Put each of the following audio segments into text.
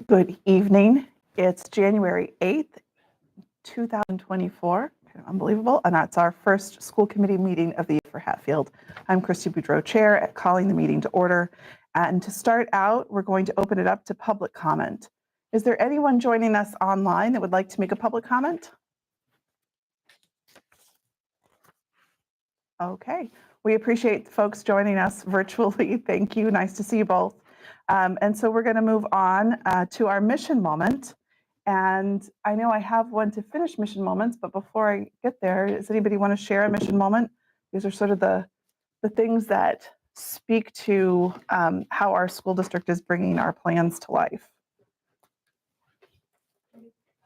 Good evening. It's January 8th, 2024. Unbelievable. And that's our first school committee meeting of the year for Hatfield. I'm Christy Boudreau, chair, at calling the meeting to order. And to start out, we're going to open it up to public comment. Is there anyone joining us online that would like to make a public comment? Okay. We appreciate folks joining us virtually. Thank you. Nice to see you both. And so we're going to move on to our mission moment. And I know I have one to finish mission moments, but before I get there, does anybody want to share a mission moment? These are sort of the things that speak to how our school district is bringing our plans to life.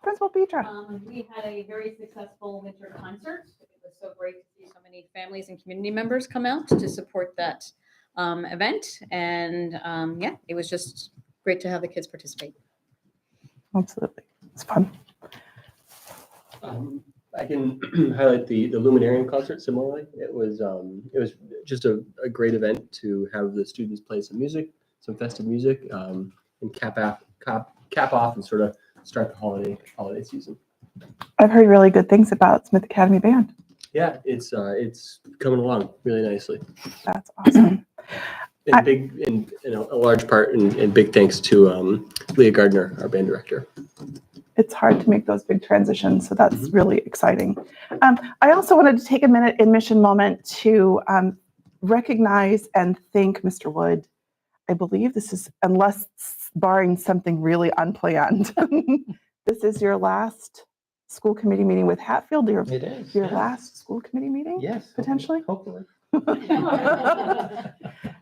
Principal Petra. We had a very successful winter concert. It was so great to see so many families and community members come out to support that event. And yeah, it was just great to have the kids participate. Absolutely. It's fun. I can highlight the Luminarium concert similarly. It was just a great event to have the students play some music, some festive music, and cap off and sort of start the holiday season. I've heard really good things about Smith Academy Band. Yeah, it's coming along really nicely. That's awesome. And a large part and big thanks to Leah Gardner, our band director. It's hard to make those big transitions, so that's really exciting. I also wanted to take a minute in Mission Moment to recognize and thank Mr. Wood. I believe this is, unless barring something really unplanned, this is your last school committee meeting with Hatfield. It is. Your last school committee meeting? Yes. Potentially? Hopefully.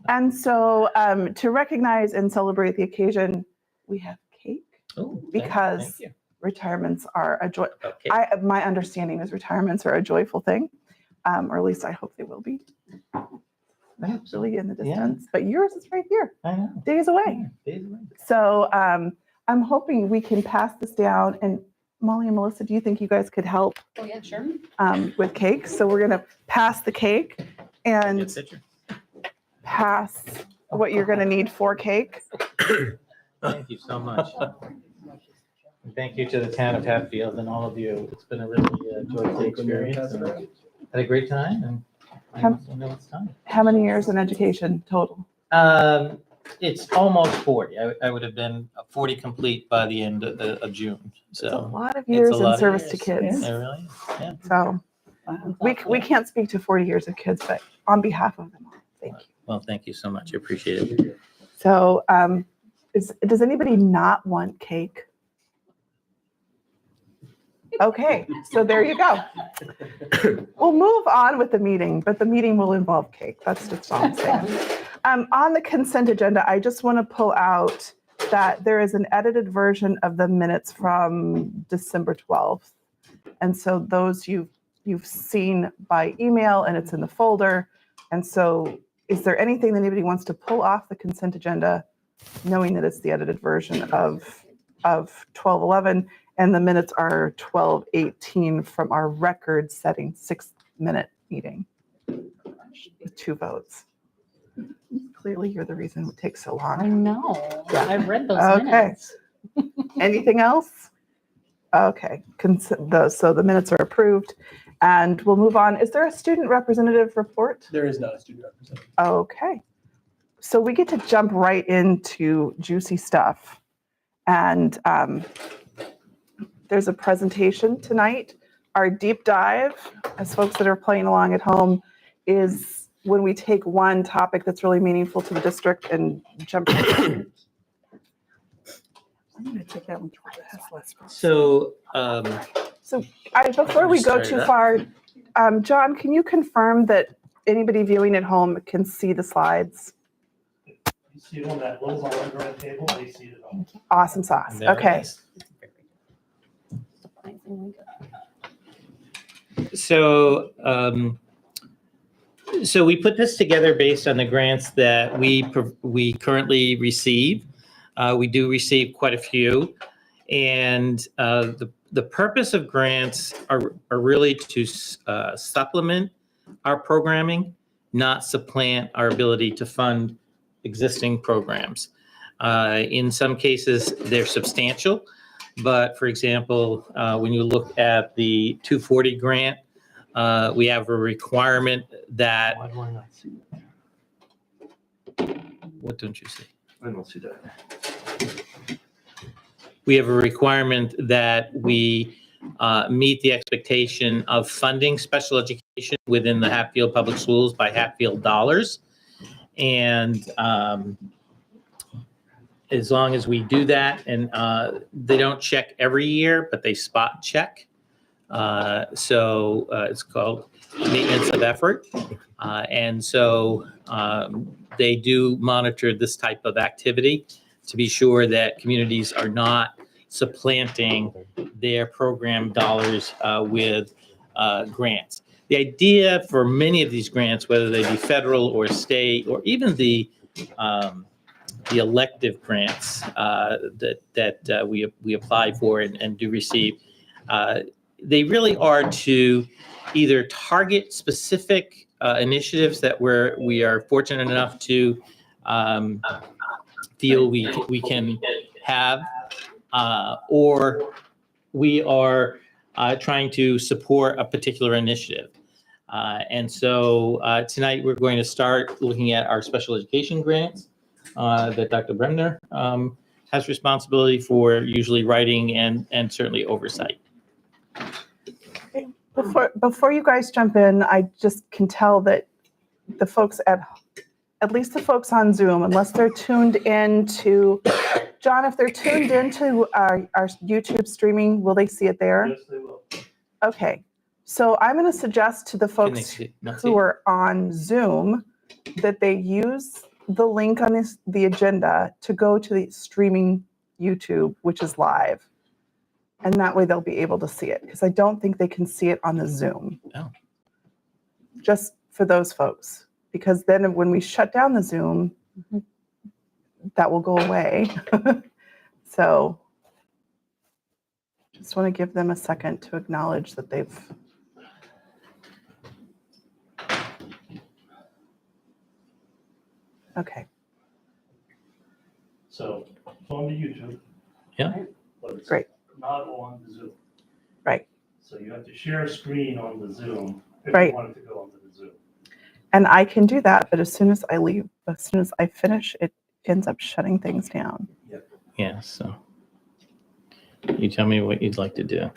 And so to recognize and celebrate the occasion, we have cake. Oh, because thank you. retirements are a joy. Okay. My understanding is retirements are a joyful thing, or at least I hope they will be. Really in the distance, but yours is right here, I know. days away. Yeah, days away. So I'm hoping we can pass this down. And Molly and Melissa, do you think you guys could help Oh yeah, sure. with cake? So we're gonna pass the cake and Good picture. pass what you're gonna need for cake. Thank you so much. And thank you to the town of Hatfield and all of you. It's been a really joyful experience. And had a great time, and I know it's time. How many years in education total? It's almost 40. I would have been 40 complete by the end of June. It's a So lot of it's a years in lot of service years. to kids. It really is. Yeah. So we can't speak to 40 years of kids, but on behalf of them all, thank you. Well, thank you so much. I appreciate it. So does anybody not want cake? Okay, so there you go. We'll move on with the meeting, but the meeting will involve cake. That's just all I'm saying. On the consent agenda, I just want to pull out that there is an edited version of the minutes from December 12th. And so those you've seen by email, and it's in the folder. And so is there anything that anybody wants to pull off the consent agenda, knowing that it's the edited version of 12:11, and the minutes are 12:18 from our record-setting 6-minute meeting with 2 votes. Clearly, you're the reason it takes so I long. know. Yeah. I've read those Okay. minutes. Anything else? Okay, so the minutes are approved, and we'll move on. Is there a student representative report? There is not a student representative. Okay, so we get to jump right into juicy stuff. And there's a presentation tonight. Our deep dive, as folks that are playing along at home, is when we take one topic that's really meaningful to the district and jump. I'm going to take that one toward the So, before we go Start too it up. far, John, can you confirm that anybody viewing at home can see the slides? You see it on that little red table, they see it all. Awesome sauce. there it Okay. is. So, so we put this together based on the grants that we currently receive. We do receive quite a few, and the purpose of grants are really to supplement our programming, not supplant our ability to fund existing programs. In some cases, they're substantial. But for example, when you look at the 240 grant, we have a requirement that, Why do I not see that? what don't you see? I don't see that. We have a requirement that we meet the expectation of funding special education within the Hatfield Public Schools by Hatfield dollars. And as long as we do that, and they don't check every year, but they spot check. So it's called maintenance of effort. And so they do monitor this type of activity to be sure that communities are not supplanting their program dollars with grants. The idea for many of these grants, whether they be federal or state, or even the elective grants that we apply for and do receive, they really are to either target specific initiatives that we are fortunate enough to feel we can have, or we are trying to support a particular initiative. And so tonight we're going to start looking at our special education grants that Dr. Bremner has responsibility for, usually writing and certainly oversight. Before you guys jump in, I just can tell that the folks at least the folks on Zoom, unless they're tuned into, John, if they're tuned into our YouTube streaming, will they see it there? Yes, they will. Okay, so I'm going to suggest to the Can they folks not see who it? are on Zoom that they use the link on the agenda to go to the streaming YouTube, which is live. And that way they'll be able to see it, because I don't think they can see it on the Zoom. Oh. Just for those folks, because then when we shut down the Zoom, that will go away. So just want to give them a second to acknowledge that they've. Okay. So it's on the YouTube. Yeah. But it's Great. not on the Zoom. Right. So you have to share a screen on the Zoom if Right. you want it to go onto the Zoom. And I can do that, but as soon as I leave, as soon as I finish, it ends up shutting things down. Yeah, so you tell me what you'd like to do.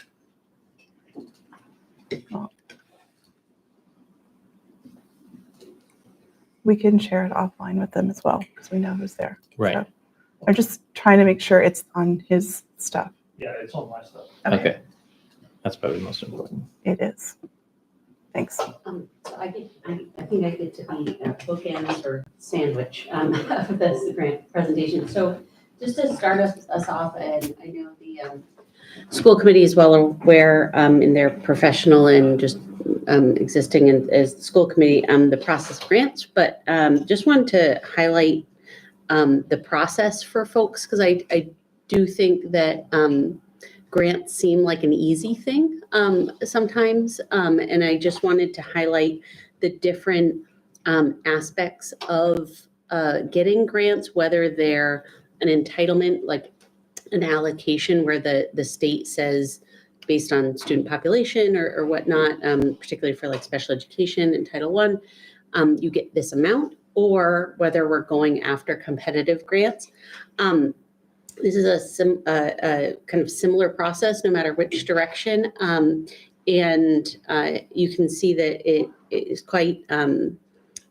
We can share it offline with them as well, because we know who's there. Right. So I'm just trying to make sure it's on his stuff. Yeah, it's on my stuff. Okay. That's probably most important. It is. Thanks. So I think I get to be a bookends or sandwich of this grant presentation. So just to start us off, and I know the school committee is well aware in their professional and just existing as the school committee, the process of grants, but just wanted to highlight the process for folks, because I do think that grants seem like an easy thing sometimes. And I just wanted to highlight the different aspects of getting grants, whether they're an entitlement, like an allocation where the state says based on student population or whatnot, particularly for like special education in Title I, you get this amount, or whether we're going after competitive grants. This is a kind of similar process, no matter which direction. And you can see that it is quite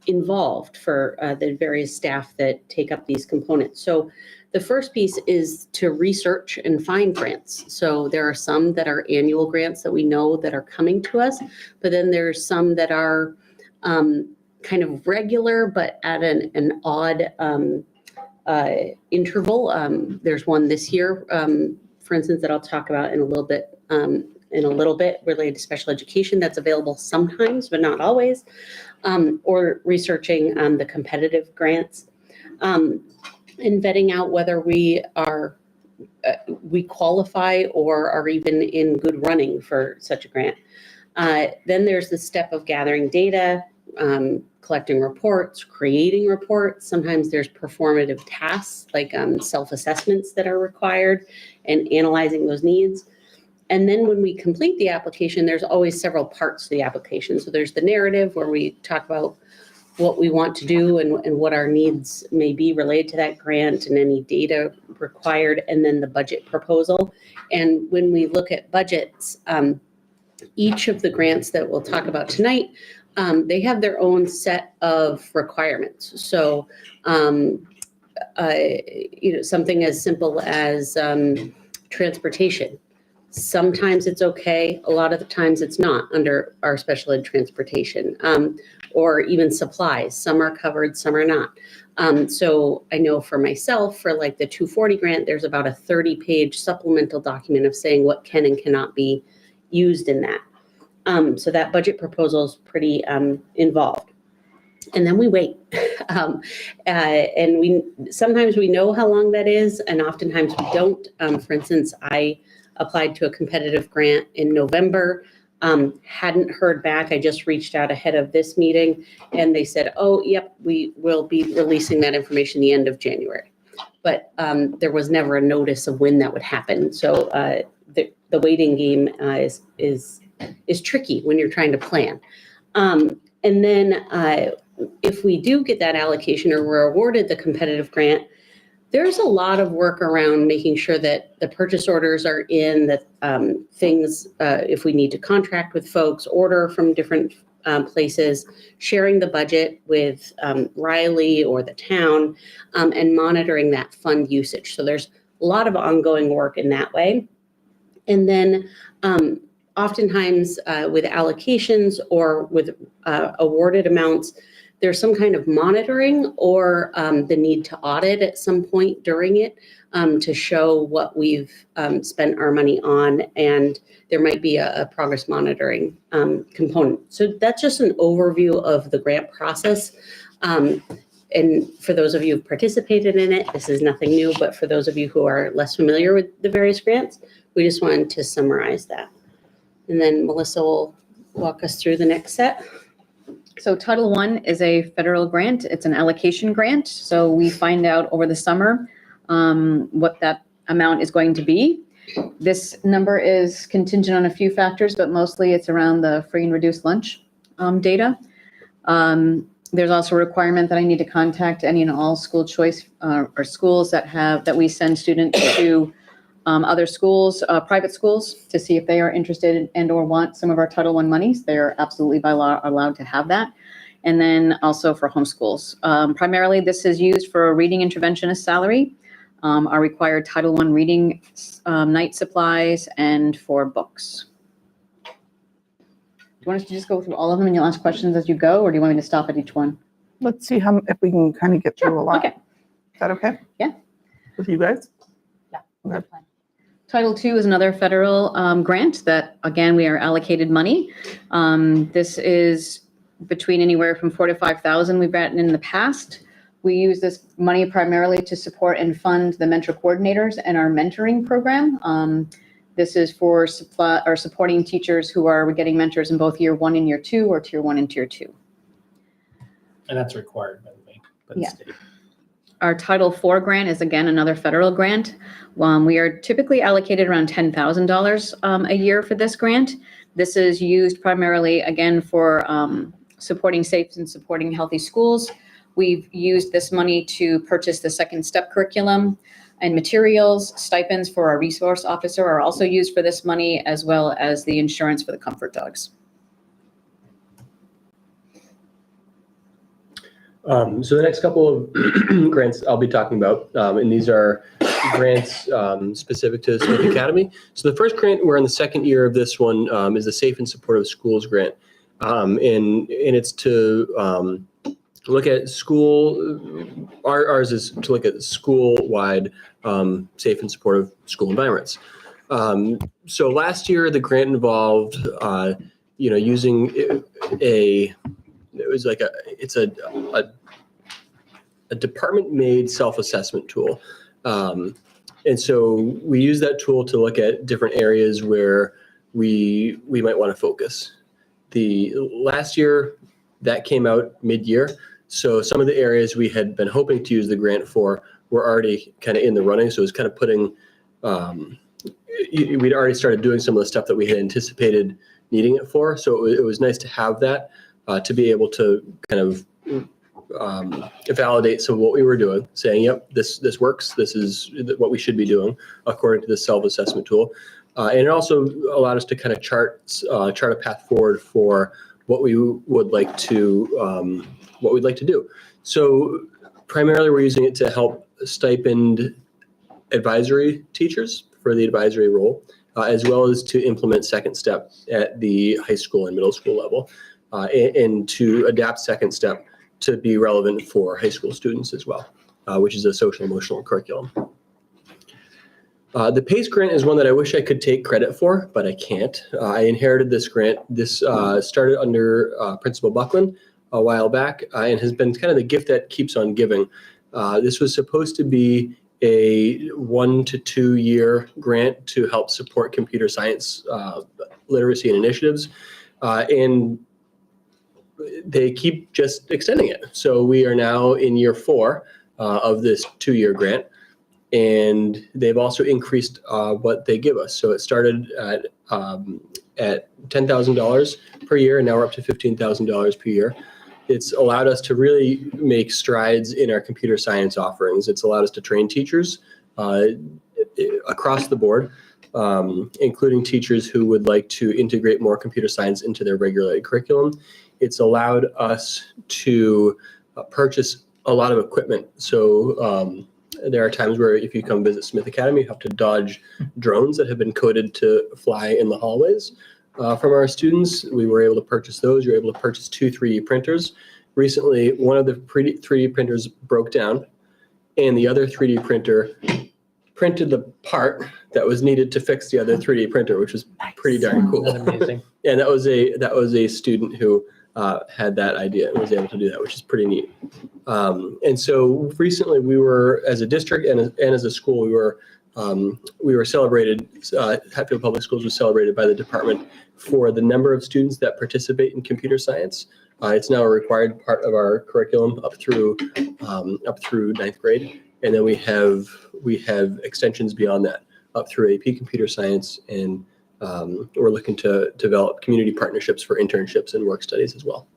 involved for the various staff that take up these components. So the first piece is to research and find grants. So there are some that are annual grants that we know that are coming to us, but then there's some that are kind of regular, but at an odd interval. There's one this year, for instance, that I'll talk about in a little bit, related to special education that's available sometimes, but not always, or researching the competitive grants, and vetting out whether we qualify or are even in good running for such a grant. Then there's the step of gathering data, collecting reports, creating reports. Sometimes there's performative tasks like self-assessments that are required and analyzing those needs. And then when we complete the application, there's always several parts to the application. So there's the narrative where we talk about what we want to do and what our needs may be related to that grant and any data required, and then the budget proposal. And when we look at budgets, each of the grants that we'll talk about tonight, they have their own set of requirements. So, something as simple as transportation. Sometimes it's okay. A lot of the times it's not under our special ed transportation, or even supplies. Some are covered, some are not. So I know for myself, for like the 240 grant, there's about a 30-page supplemental document of saying what can and cannot be used in that. So that budget proposal is pretty involved. And then we wait. And sometimes we know how long that is, and oftentimes we don't. For instance, I applied to a competitive grant in November, hadn't heard back. I just reached out ahead of this meeting, and they said, oh, yep, we will be releasing that information the end of January. But there was never a notice of when that would happen. So the waiting game is tricky when you're trying to plan. And then if we do get that allocation or we're awarded the competitive grant, there's a lot of work around making sure that the purchase orders are in, that things, if we need to contract with folks, order from different places, sharing the budget with Riley or the town, and monitoring that fund usage. So there's a lot of ongoing work in that way. And then oftentimes with allocations or with awarded amounts, there's some kind of monitoring or the need to audit at some point during it to show what we've spent our money on, and there might be a progress monitoring component. So that's just an overview of the grant process. And for those of you who've participated in it, this is nothing new, but for those of you who are less familiar with the various grants, we just wanted to summarize that. And then Melissa will walk us through the next set. So Title I is a federal grant. It's an allocation grant. So we find out over the summer what that amount is going to be. This number is contingent on a few factors, but mostly it's around the free and reduced lunch data. There's also a requirement that I need to contact any and all school choice or schools that we send students to other schools, private schools, to see if they are interested and or want some of our Title I monies. They are absolutely by law allowed to have that. And then also for homeschools. Primarily, this is used for a reading interventionist salary, our required Title I reading night supplies, and for books. Do you want us to just go through all of them and you'll ask questions as you go, or do you want me to stop at each one? Let's see if we can kind of get through a lot. Okay. Is that okay? Yeah. With you guys? Yeah. Okay. Title II is another federal grant that, again, we are allocated money. This is between anywhere from $4,000 to $5,000 we've gotten in the past. We use this money primarily to support and fund the mentor coordinators and our mentoring program. This is for supporting teachers who are getting mentors in both year 1 and year 2, or tier 1 and tier 2. And that's required by the Yeah. state. Our Title IV grant is, again, another federal grant. We are typically allocated around $10,000 a year for this grant. This is used primarily, again, for supporting safe and supporting healthy schools. We've used this money to purchase the second step curriculum and materials. Stipends for our resource officer are also used for this money, as well as the insurance for the comfort dogs. So the next couple of grants I'll be talking about, and these are grants specific to Smith Academy. So the first grant, we're in the second year of this one, is the Safe and Supportive Schools grant. And it's to look at ours is to look at school-wide safe and supportive school environments. So last year, the grant involved, using it's a department-made self-assessment tool. And so we use that tool to look at different areas where we might want to focus. The last year, That came out mid-year. So some of the areas we had been hoping to use the grant for were already kind of in the running. So it was kind of putting, we'd already started doing some of the stuff that we had anticipated needing it for. So it was nice to have that, to be able to kind of validate some of what we were doing, saying, yep, this works. This is what we should be doing according to the self-assessment tool. And it also allowed us to kind of chart a path forward for what we would like to, what we'd like to do. So primarily we're using it to help stipend advisory teachers for the advisory role, as well as to implement second step at the high school and middle school level, and to adapt second step to be relevant for high school students as well, which is a social emotional curriculum. The PACE grant is one that I wish I could take credit for, but I can't. I inherited this grant. This started under Principal Buckland a while back, and has been kind of the gift that keeps on giving. This was supposed to be a 1 to 2 year grant to help support computer science literacy and initiatives, and they keep just extending it. So we are now in year 4 of this 2-year grant, and they've also increased what they give us. So it started at $10,000 per year, and now we're up to $15,000 per year. It's allowed us to really make strides in our computer science offerings. It's allowed us to train teachers across the board, including teachers who would like to integrate more computer science into their regular curriculum. It's allowed us to purchase a lot of equipment. So there are times where if you come visit Smith Academy, you have to dodge drones that have been coded to fly in the hallways. From our students, we were able to purchase those. You're able to purchase 2 3D printers. Recently, one of the 3D printers broke down, and the other 3D printer printed the part that was needed to fix the other 3D printer, which was pretty darn cool. Isn't that amazing? And that was a student who had that idea and was able to do that, which is pretty neat. And so recently, we were, as a district and as a school, we were celebrated. Hatfield Public Schools was celebrated by the department for the number of students that participate in computer science. It's now a required part of our curriculum up through 9th grade, and then we have extensions beyond that up through AP Computer Science, and we're looking to develop community partnerships for internships and work studies as well.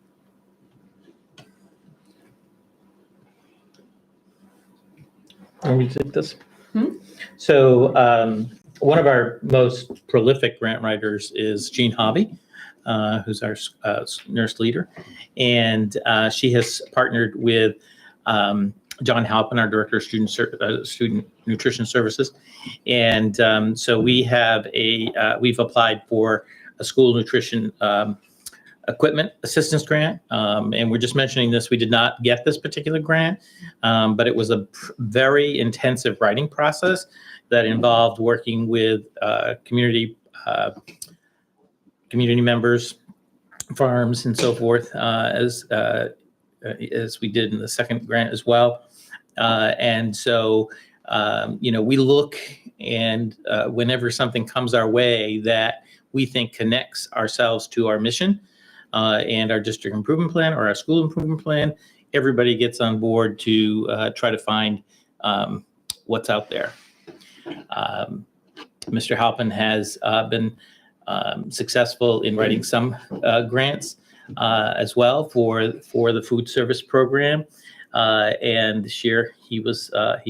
Can we take this? So one of our most prolific grant writers is Jean Hobby, who's our nurse leader. And she has partnered with John Halpin, our Director of Student Nutrition Services. And so we've applied for a school nutrition equipment assistance grant. And we're just mentioning this, we did not get this particular grant, but it was a very intensive writing process that involved working with community members, farms, and so forth, as we did in the second grant as well. And so, we look, and whenever something comes our way that we think connects ourselves to our mission and our district improvement plan or our school improvement plan, everybody gets on board to try to find what's out there. Mr. Halpin has been successful in writing some grants as well for the food service program. And this year he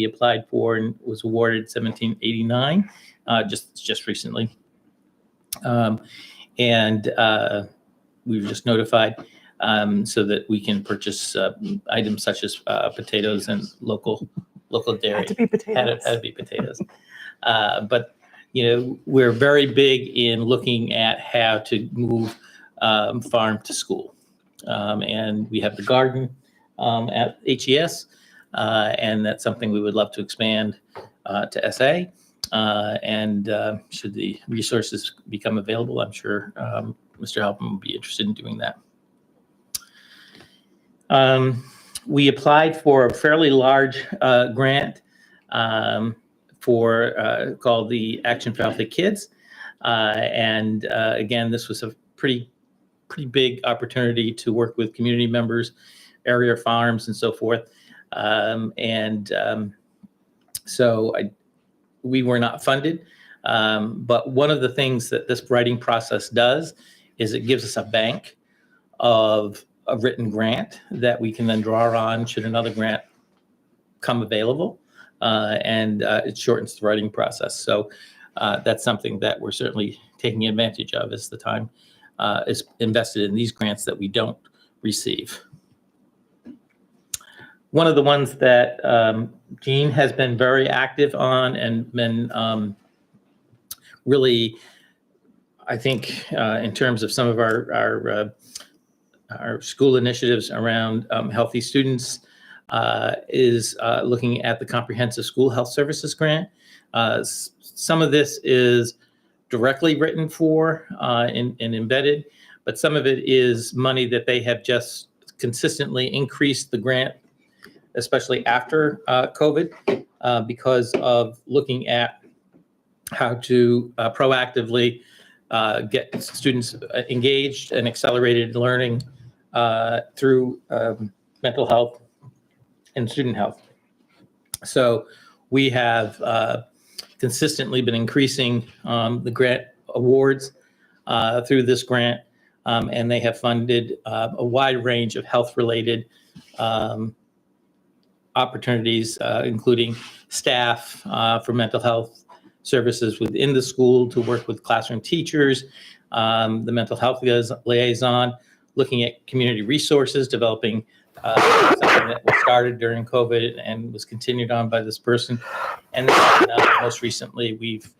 applied for and was awarded $1,789 just recently. And we were just notified so that we can purchase items such as potatoes and local dairy. Had to be potatoes. Had to be potatoes. But we're very big in looking at how to move farm to school. And we have the garden at HES, and that's something we would love to expand to SA. And should the resources become available, I'm sure Mr. Halpin would be interested in doing that. We applied for a fairly large grant called the Action for Healthy Kids. And again, this was a pretty pretty big opportunity to work with community members, area farms, and so forth. We were not funded. But one of the things that this writing process does is it gives us a bank of a written grant that we can then draw on should another grant come available. It shortens the writing process. So that's something that we're certainly taking advantage of as the time is invested in these grants that we don't receive. One of the ones that Jean has been very active on and been really, I think, in terms of some of our school initiatives around healthy students, is looking at the Comprehensive School Health Services Grant. Some of this is directly written for and embedded, but some of it is money that they have just consistently increased the grant, especially after COVID, because of looking at how to proactively get students engaged and accelerated learning through mental health and student health. So we have consistently been increasing the grant awards through this grant, and they have funded a wide range of health-related opportunities, including staff for mental health services within the school to work with classroom teachers, the mental health liaison, looking at community resources, developing something that was started during COVID and was continued on by this person. And then most recently, we've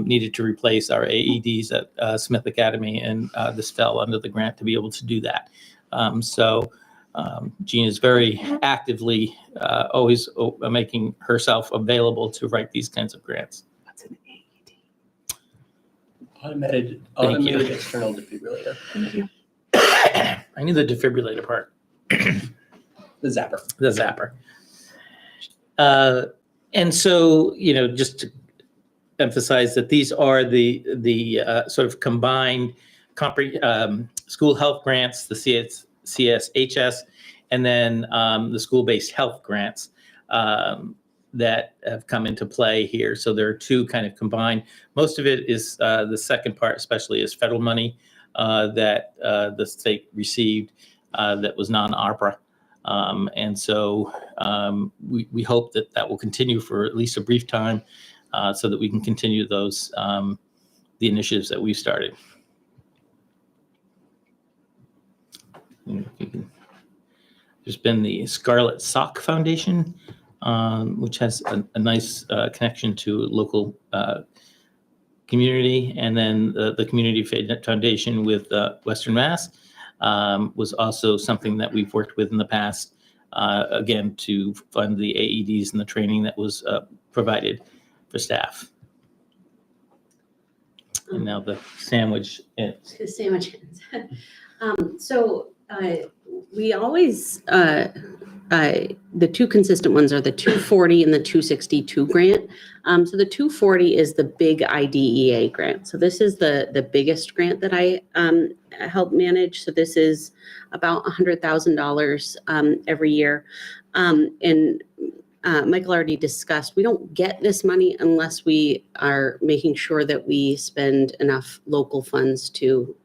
needed to replace our AEDs at Smith Academy, and this fell under the grant to be able to do that. Jean is very actively always making herself available to write these kinds of grants. What's an AED? Automated external defibrillator. Thank you. I knew the defibrillator part. The zapper. The zapper. And so, just to emphasize that these are the sort of combined school health grants, the CSHS, and then the school-based health grants that have come into play here. So there are two kind of combined. Most of it is the second part, especially, is federal money that the state received that was non-ARPA. And so we hope that will continue for at least a brief time so that we can continue those, the initiatives that we've started. There's been the Scarlet Sock Foundation, which has a nice connection to local community. And then the Community Foundation with Western Mass was also something that we've worked with in the past, again, to fund the AEDs and the training that was provided for staff. And now the sandwich ends. The sandwich ends. So we always, the two consistent ones are the 240 and the 262 grant. So the 240 is the big IDEA grant. So this is the biggest grant that I help manage. So this is about $100,000 every year. And Michael already discussed, we don't get this money unless we are making sure that we spend enough local funds to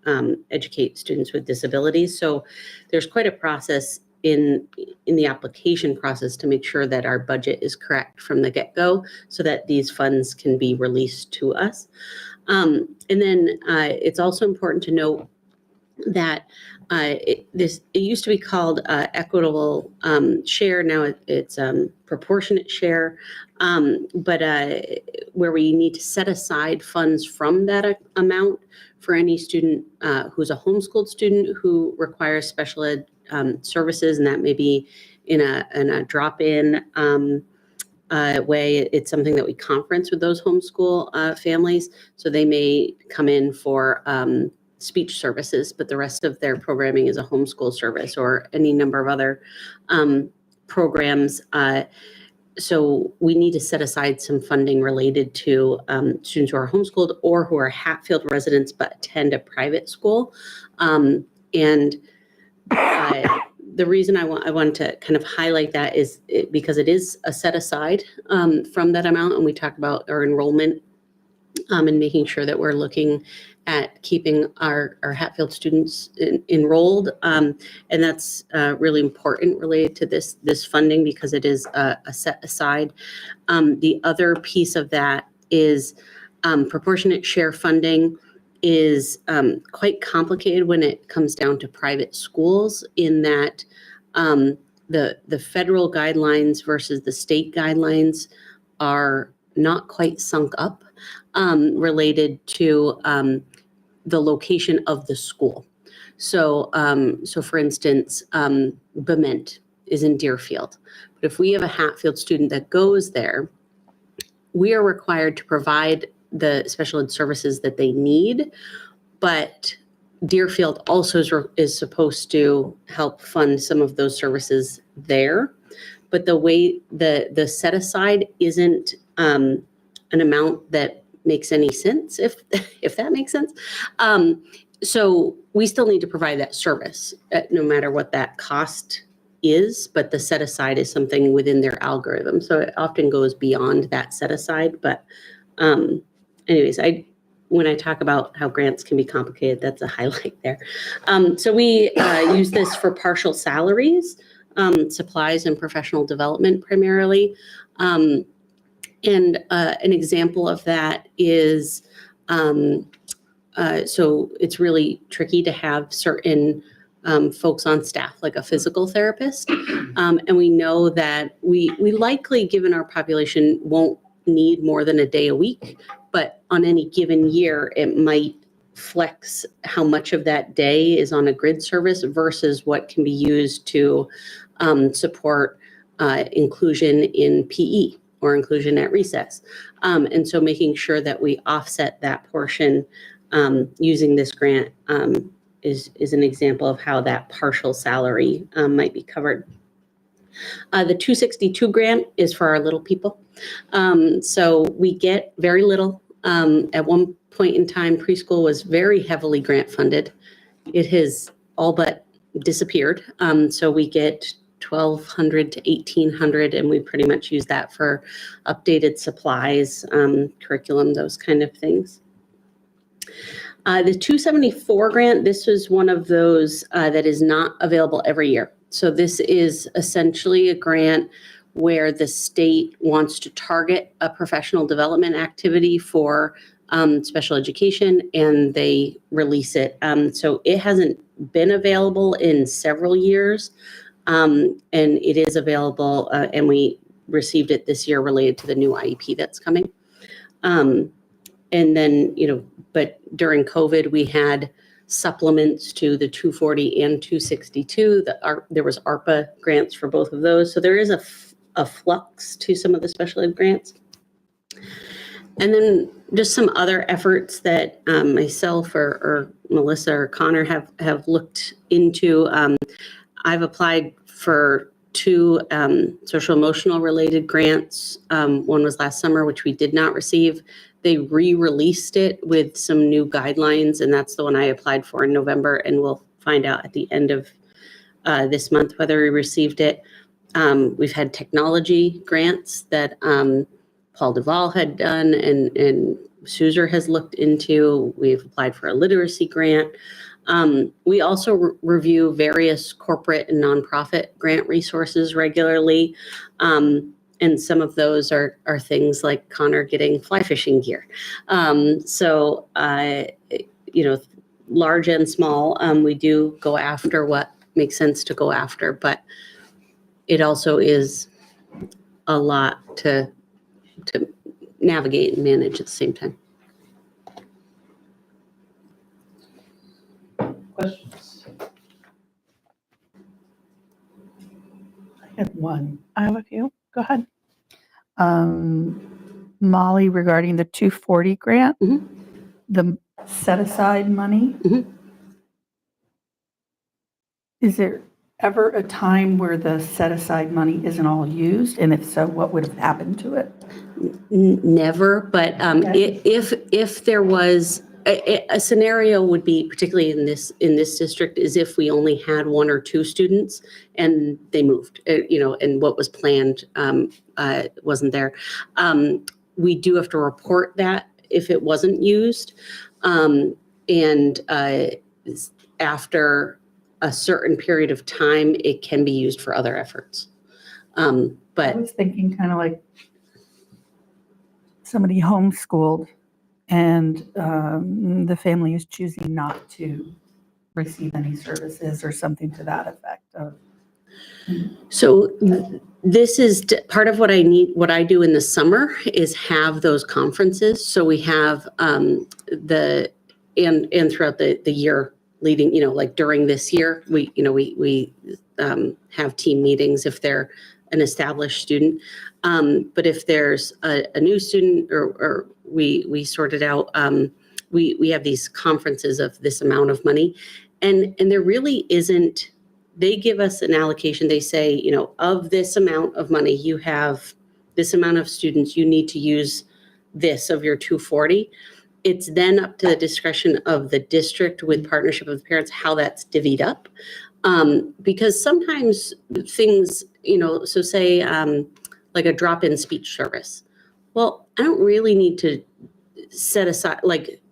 educate students with disabilities. So there's quite a process in the application process to make sure that our budget is correct from the get-go so that these funds can be released to us. And then it's also important to note that it used to be called equitable share. Now it's proportionate share, but where we need to set aside funds from that amount for any student who's a homeschooled student who requires special ed services, and that may be in a drop-in way. It's something that we conference with those homeschool families, so they may come in for speech services, but the rest of their programming is a homeschool service or any number of other programs. so we need to set aside some funding related to students who are homeschooled or who are Hatfield residents but attend a private school. And the reason I want to kind of highlight that is because it is a set aside from that amount, and we talk about our enrollment and making sure that we're looking at keeping our Hatfield students enrolled. And that's really important related to this funding because it is a set aside. The other piece of that is proportionate share funding is quite complicated when it comes down to private schools in that the federal guidelines versus the state guidelines are not quite sunk up related to the location of the school. So, for instance, Bement is in Deerfield. But if we have a Hatfield student that goes there, we are required to provide the special ed services that they need, but Deerfield also is supposed to help fund some of those services there. But the way the set aside isn't an amount that makes any sense, if that makes sense. So we still need to provide that service no matter what that cost is, but the set aside is something within their algorithm. So it often goes beyond that set aside. But anyways, when I talk about how grants can be complicated, that's a highlight there. So we use this for partial salaries, supplies and professional development primarily. And an example of that is, so it's really tricky to have certain folks on staff, like a physical therapist. And we know that we likely, given our population, won't need more than a day a week, but on any given year, it might flex how much of that day is on a grid service versus what can be used to support inclusion in PE or inclusion at recess. And so making sure that we offset that portion using this grant is an example of how that partial salary might be covered. The 262 grant is for our little people. So we get very little. At one point in time, preschool was very heavily grant funded. It has all but disappeared. So we get $1,200 to $1,800, and we pretty much use that for updated supplies, curriculum, those kind of things. The 274 grant, this was one of those that is not available every year. So this is essentially a grant where the state wants to target a professional development activity for special education, and they release it. So it hasn't been available in several years, and it is available, and we received it this year related to the new IEP that's coming. And then, but during COVID, we had supplements to the 240 and 262. There was ARPA grants for both of those. So there is a flux to some of the special ed grants. And then just some other efforts that myself or Melissa or Connor have looked into. I've applied for 2 social emotional related grants. One was last summer, which we did not receive. They re-released it with some new guidelines, and that's the one I applied for in November, and we'll find out at the end of this month whether we received it. We've had technology grants that Paul Duvall had done and Suzer has looked into. We've applied for a literacy grant. We also review various corporate and nonprofit grant resources regularly. And some of those are things like Connor getting fly fishing gear. So, large and small, we do go after what makes sense to go after, but it also is a lot to navigate and manage at the same time. Questions? I have a few. Go ahead. Molly, regarding the 240 grant, Mhm. the set aside money, Mhm. is there ever a time where the set aside money isn't all used? And if so, what would have happened to it? Never, but Okay. if there was, a scenario would be, particularly in this district, is if we only had one or two students and they moved, and what was planned wasn't there. We do have to report that if it wasn't used. And after a certain period of time, it can be used for other efforts. I But was thinking kind of like somebody homeschooled and the family is choosing not to receive any services or something to that effect of. So this is part of what I do in the summer is have those conferences. So we have and throughout the year leading, like during this year, we have team meetings if they're an established student. But if there's a new student or we sort it out, we have these conferences of this amount of money, and there really isn't. They give us an allocation. They say, of this amount of money, you have this amount of students, you need to use this of your 240. It's then up to the discretion of the district with partnership of parents, how that's divvied up. Because sometimes things, so say like a drop-in speech service. Well, I don't really need to set aside,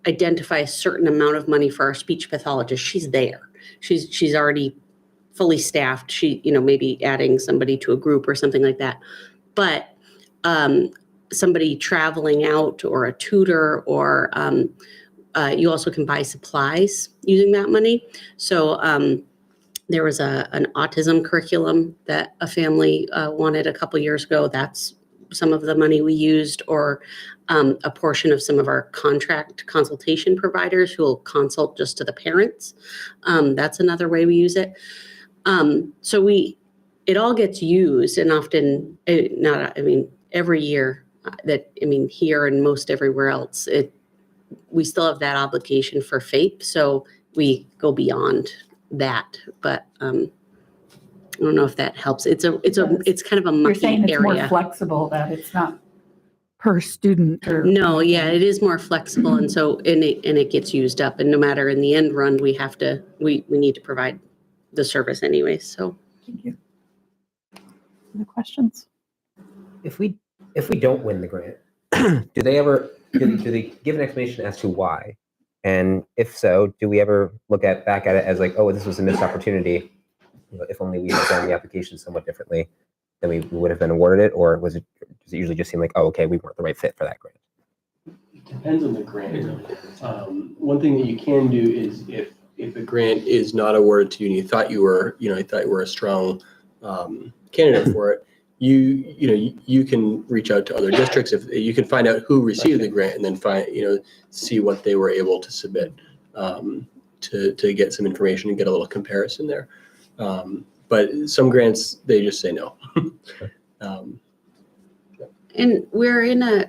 identify a certain amount of money for our speech pathologist. She's there. She's already fully staffed. She, maybe adding somebody to a group or something like that. But somebody traveling out or a tutor or you also can buy supplies using that money. So there was an autism curriculum that a family wanted a couple years ago. That's some of the money we used, or a portion of some of our contract consultation providers who will consult just to the parents. That's another way we use it. So it all gets used, and often, every year here and most everywhere else, we still have that obligation for FAPE, so we go beyond that. But I don't know if that helps. It's kind of a You're mucky saying it's more area. flexible, that it's not per student or. No, yeah, it is more flexible, and so it gets used up, and no matter in the end run, we need to provide the service anyway. So. Thank you. Any questions? If we don't win the grant, do they give an explanation as to why? And if so, do we ever back at it as like, oh, this was a missed opportunity? If only we had done the application somewhat differently, then we would have been awarded it, or does it usually just seem like, oh, okay, we weren't the right fit for that grant? It depends on the grant. One thing that you can do is if a grant is not awarded to you and you thought you were a strong candidate for it, you can reach out to other districts. If you can find out who received the grant and then see what they were able to submit to get some information and get a little comparison there. But some grants, they just say no. And we're in a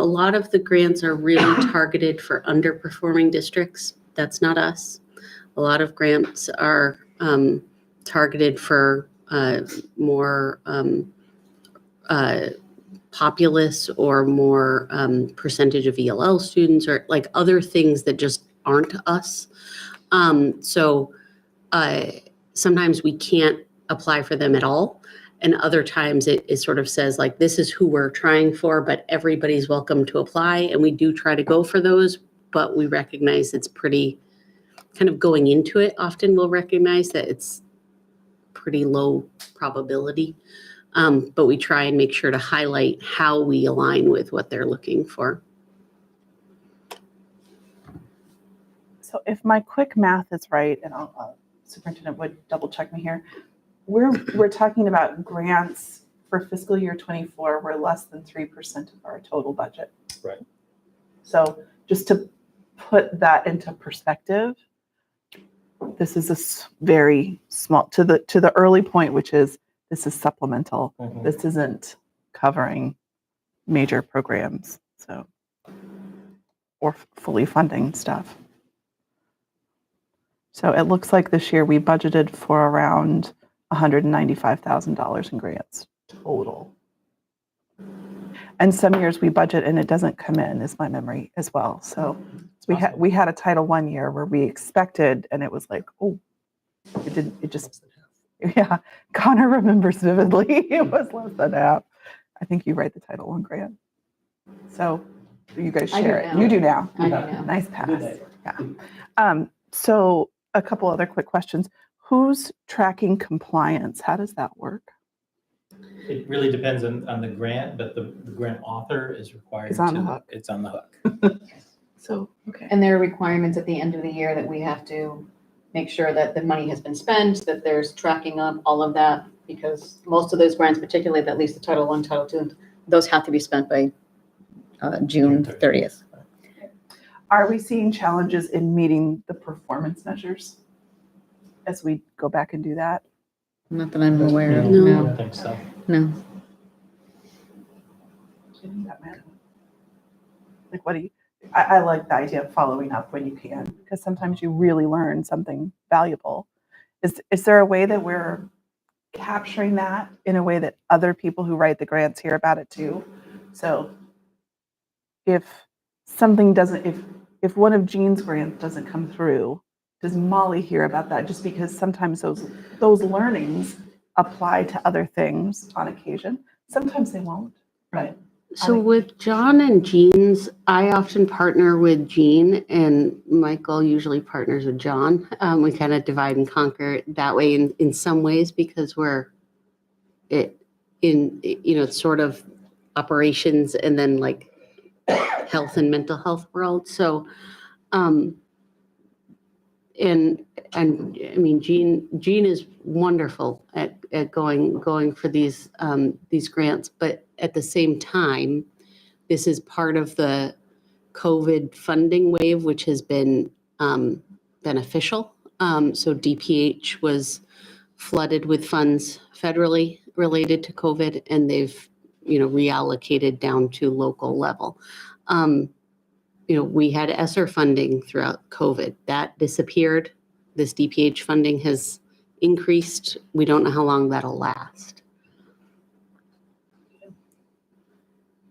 lot of the grants are really targeted for underperforming districts. That's not us. A lot of grants are targeted for more populous or more percentage of ELL students, or like other things that just aren't us. So sometimes we can't apply for them at all. And other times it sort of says like, this is who we're trying for, but everybody's welcome to apply. And we do try to go for those, but we recognize it's pretty kind of going into it. Often we'll recognize that it's pretty low probability. But we try and make sure to highlight how we align with what they're looking for. So if my quick math is right, and superintendent would double check me here, we're talking about grants for fiscal year 24 were less than 3% of our total budget. Right. So just to put that into perspective, this is a very small, to the early point, which is this is supplemental. Mm-hmm. This isn't covering major programs, or fully funding stuff. So it looks like this year we budgeted for around $195,000 in grants total. And some years we budget and it doesn't come in, is my memory as well. So we had a Title I year where we expected, and it was like, oh, it didn't. It just, yeah. Connor remembers vividly. It was less than half. I think you write the Title I grant. So you guys I do share it. now. You do now. I do know. Nice pass. Yeah. So a couple other quick questions. Who's tracking compliance? How does that work? It really depends on the grant, but the grant author is required It's on the to- hook. It's on the hook. So, okay. And there are requirements at the end of the year that we have to make sure that the money has been spent, that there's tracking up, all of that, because most of those grants, particularly at least the Title I, Title II, those have to be spent by June 30th. Are we seeing challenges in meeting the performance measures as we go back and do that? Not that I'm aware of, I no, don't think so. no. Like, what do you, I like the idea of following up when you can, because sometimes you really learn something valuable. Is there a way that we're capturing that in a way that other people who write the grants hear about it too? So if something doesn't, if one of Jean's grants doesn't come through, does Molly hear about that? Just because sometimes those learnings apply to other things on occasion. Sometimes they won't, right? So with John and Jean's, I often partner with Jean, and Michael usually partners with John. We kind of divide and conquer that way in some ways, because it's sort of operations and then like health and mental health world. So, and I mean, Jean is wonderful at going for these grants, but at the same time, this is part of the COVID funding wave, which has been beneficial. So DPH was flooded with funds federally related to COVID, and they've reallocated down to local level. We had ESSER funding throughout COVID. That disappeared. This DPH funding has increased. We don't know how long that'll last.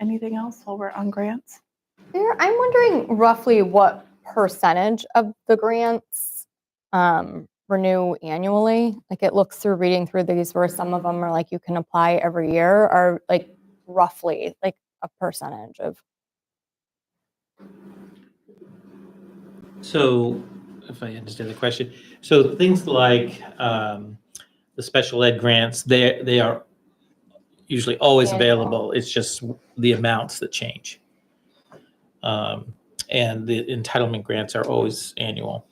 Anything else while we're on grants? I'm wondering roughly what percentage of the grants renew annually. Like, it looks through reading through these where some of them are like you can apply every year, or like roughly like a percentage of. So, if I understand the question, so things like the special ed grants, they are usually always available. It's just the amounts that change. And the entitlement grants are always annual.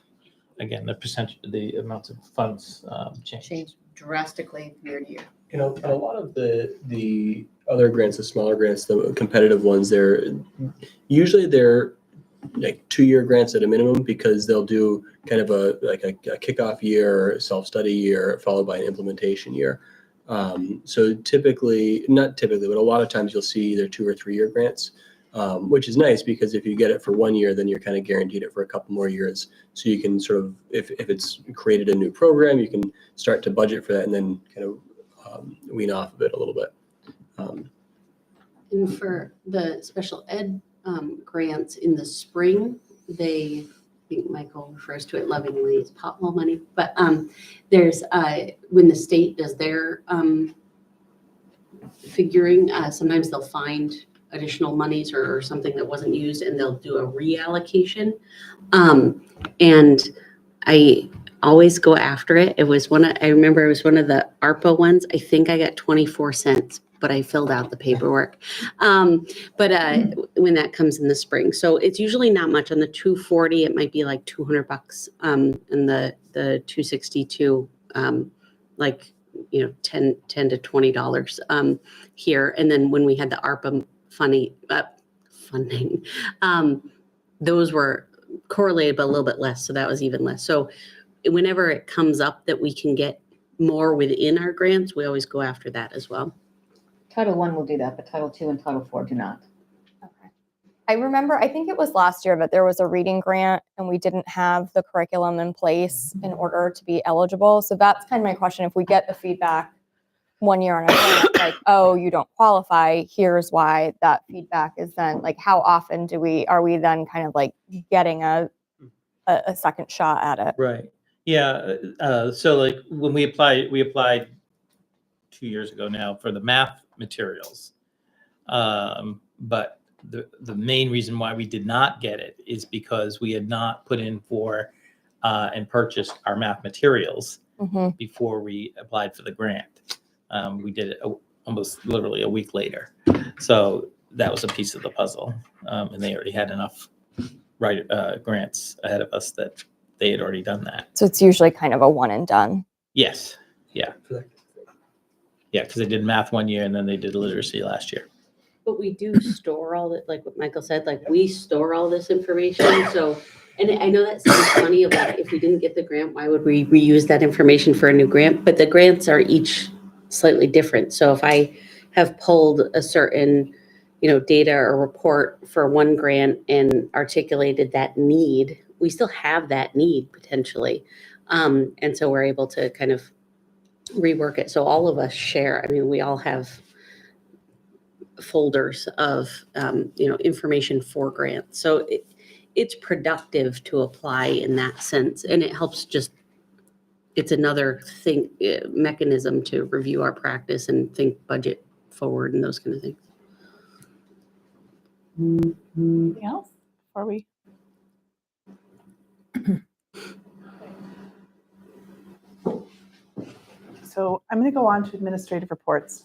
Again, the amounts of funds change. Change drastically year to year. A lot of the other grants, the smaller grants, the competitive ones, they're like 2-year grants at a minimum, because they'll do kind of a kickoff year, self-study year, followed by an implementation year. So not typically, but a lot of times you'll see either 2 or 3-year grants, which is nice, because if you get it for 1 year, then you're kind of guaranteed it for a couple more years. So you can sort of, if it's created a new program, you can start to budget for that and then kind of wean off of it a little bit. And for the special ed grants in the spring, I think Michael refers to it lovingly as pothole money, but there's when the state does their figuring, sometimes they'll find additional monies or something that wasn't used, and they'll do a reallocation. And I always go after it. I remember it was one of the ARPA ones. I think I got 24 cents, but I filled out the paperwork. But when that comes in the spring, so it's usually not much. On the 240, it might be like $200, and the 262, like 10 to $20 here. And then when we had the ARPA funding, those were correlated, but a little bit less. So that was even less. So whenever it comes up that we can get more within our grants, we always go after that as well. Title I will do that, but Title II and Title IV do not. Okay. I remember, I think it was last year, but there was a reading grant and we didn't have the curriculum in place in order to be eligible. So that's kind of my question. If we get the feedback 1 year on a grant, like, oh, you don't qualify, here's why, that feedback is then like, how often are we then kind of like getting a second shot at it? Right. Yeah. So like when we applied 2 years ago now for the math materials. But the main reason why we did not get it is because we had not put in for and purchased our math materials Mhm. before we applied for the grant. We did it almost literally a week later. So that was a piece of the puzzle. And they already had enough grants ahead of us that they had already done that. So it's usually kind of a one and done. Yes. Yeah. Yeah, because they did math 1 year and then they did literacy last year. But we do store all that, like what Michael said, like we store all this information. So, and I know that sounds funny about if we didn't get the grant, why would we reuse that information for a new grant? But the grants are each slightly different. So if I have pulled a certain, data or report for one grant and articulated that need, we still have that need potentially. And so we're able to kind of rework it. So all of us share. I mean, we all have folders of information for grants. So it's productive to apply in that sense, and it helps it's another mechanism to review our practice and think budget forward and those kind of things. Anything else before we? So I'm going to go on to administrative reports.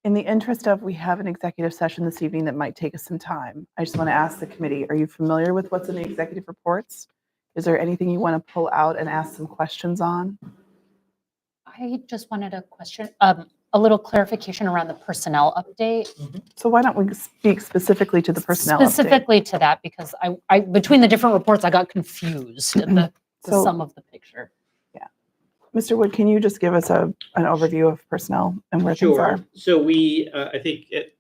In the interest of, we have an executive session this evening that might take us some time. I just want to ask the committee, are you familiar with what's in the executive reports? Is there anything you want to pull out and ask some questions on? I just wanted a question, a little clarification around the personnel update. So why don't we speak specifically to the personnel update? Specifically to that, because I between the different reports, I got confused in the So- sum of the picture. Mr. Wood, can you just give us an overview of personnel and where things are? So we, I think it,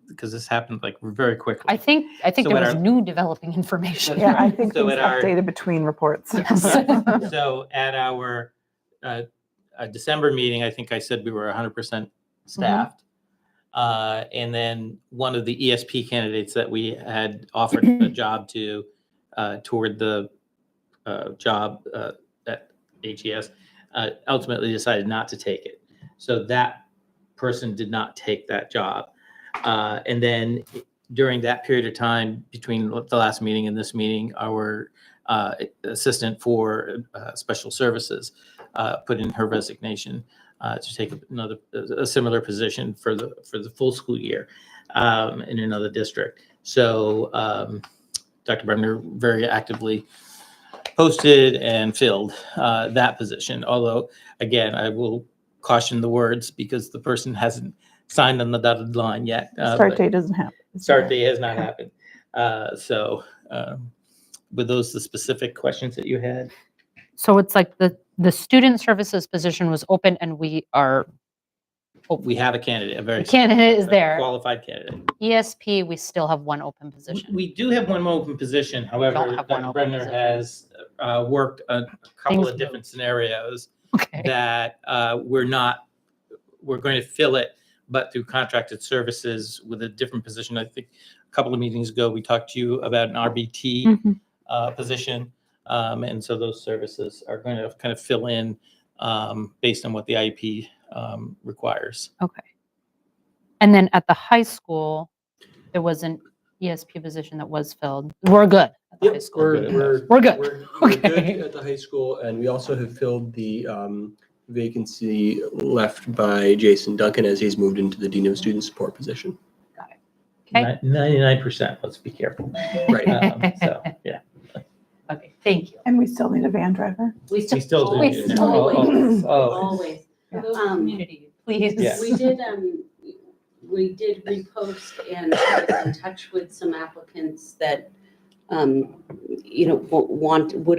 because this happened like very quickly. I think So there at was our- new developing information. Yeah, I think So things at our- updated between reports. Yes. So at our December meeting, I think I said we were 100% staffed. And then one of the ESP candidates that we had offered a job to toward the job at HES ultimately decided not to take it. So that person did not take that job. And then during that period of time between the last meeting and this meeting, our assistant for special services put in her resignation to take a similar position for the full school year in another district. So Dr. Bremner very actively posted and filled that position. Although, again, I will caution the words because the person hasn't signed on the dotted line yet. Start date doesn't happen. Start date has not happened. So were those the specific questions that you had? So it's like the student services position was open and we are, We have a candidate, a very the candidate is there. qualified candidate. ESP, we still have one open position. We do have one open position. However, don't have one Dr. open Bremner position. has worked a couple Things of different scenarios Okay. that we're going to fill it, but through contracted services with a different position. I think a couple of meetings ago, we talked to you about an RBT Mhm. position. And so those services are going to kind of fill in based on what the IEP requires. Okay. And then at the high school, there was an ESP position that was filled. We're good at the high school. We're We're good. We're Okay. good at the high school, and we also have filled the vacancy left by Jason Duncan as he's moved into the Dean of Student Support position. Okay. 99%, let's be careful. Right. So, yeah. Okay, thank you. And we still need a van driver. We still do. We need it. still- Always, Oh. always. For those Um, community, please. Yeah. We did repost and I was in touch with some applicants that, would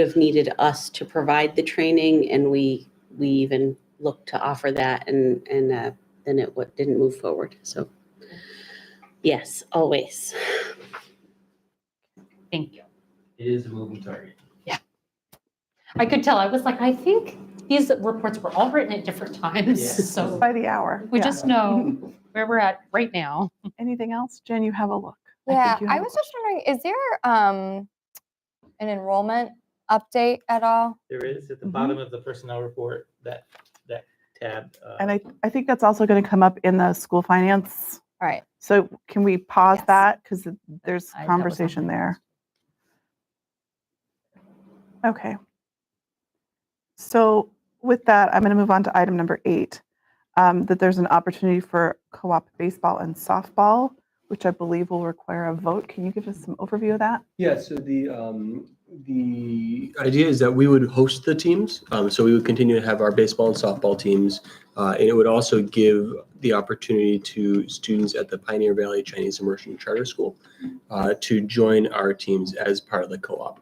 have needed us to provide the training, and we even looked to offer that, and then it didn't move forward. So Yes, always. Thank you. It is a moving target. I could tell. I was like, I think these reports were all written at different times. Yeah. So By the hour. we yeah. just know where we're at right now. Anything else? Jen, you have a look. Yeah, think you I have a was just wondering, is there an enrollment update at all? There is at the Mhm. bottom of the personnel report, that tab. And I think that's also going to come up in the school finance. All right. So can we pause Yes. that? Because there's That was on conversation my there. Okay. So with that, I'm going to move on to item number 8, that there's an opportunity for co-op baseball and softball, which I believe will require a vote. Can you give us some overview of that? Yeah, so the idea is that we would host the teams. So we would continue to have our baseball and softball teams. And it would also give the opportunity to students at the Pioneer Valley Chinese Immersion Charter School to join our teams as part of the co-op.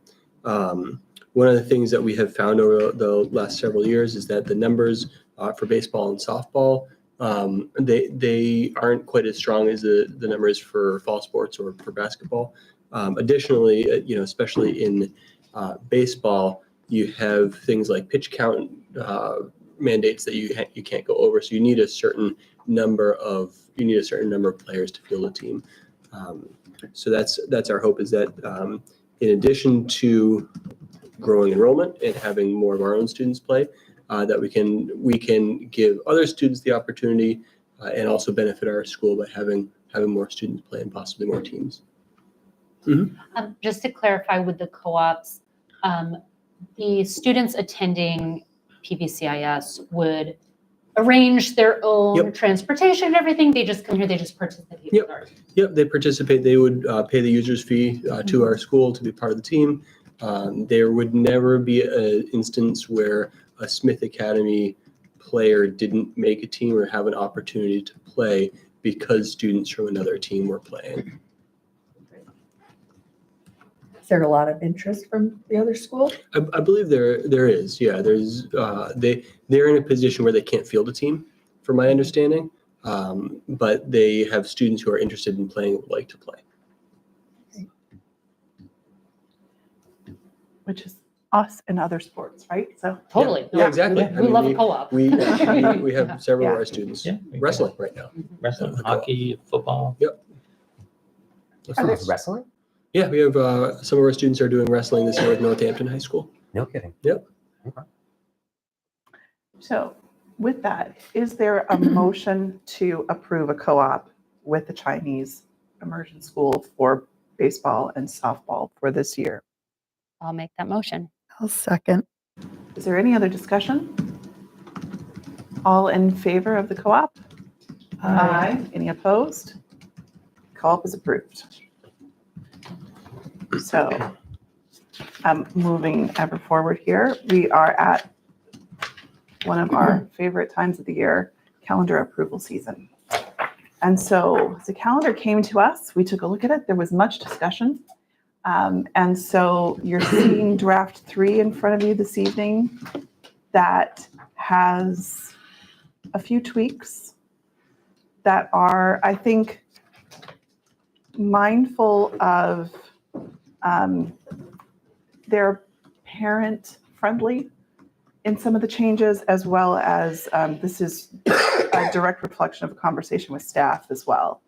One of the things that we have found over the last several years is that the numbers for baseball and softball, they aren't quite as strong as the numbers for fall sports or for basketball. Additionally, especially in baseball, you have things like pitch count mandates that you can't go over. So you need a certain number of players to field a team. So that's our hope, is that in addition to growing enrollment and having more of our own students play, that we can give other students the opportunity and also benefit our school by having more students play and possibly more teams. Just to clarify with the co-ops, the students attending PVCIS would arrange their own Yep. transportation and everything. They just come here, they just participate Yep. with our team. Yep, they participate. They would pay the user's fee to our school to be part of the team. There would never be an instance where a Smith Academy player didn't make a team or have an opportunity to play because students from another team were playing. Is there a lot of interest from the other school? I believe there is. Yeah, there's they're in a position where they can't field a team, from my understanding, but they have students who are interested in playing and would like to play. Which is us and other sports, right? So Totally. Yeah, exactly. We love a co-op. We have several of Yeah. our students Yeah. wrestling right now. Wrestling, The co-op. hockey, football. Wrestling? Yeah, we have some of our students are doing wrestling this year with Northampton High School. No kidding. So with that, is there a motion to approve a co-op with the Chinese immersion school for baseball and softball for this year? I'll make that motion. I'll second. Is there any other discussion? All in favor of the co-op? Aye. Any opposed? Co-op is approved. So moving ever forward here, we are at one of our favorite times of the year, calendar approval season. And so the calendar came to us, we took a look at it, there was much discussion. And so you're seeing draft 3 in front of you this evening that has a few tweaks that are, I think, mindful of they're parent friendly in some of the changes, as well as this is a direct reflection of a conversation with staff as well.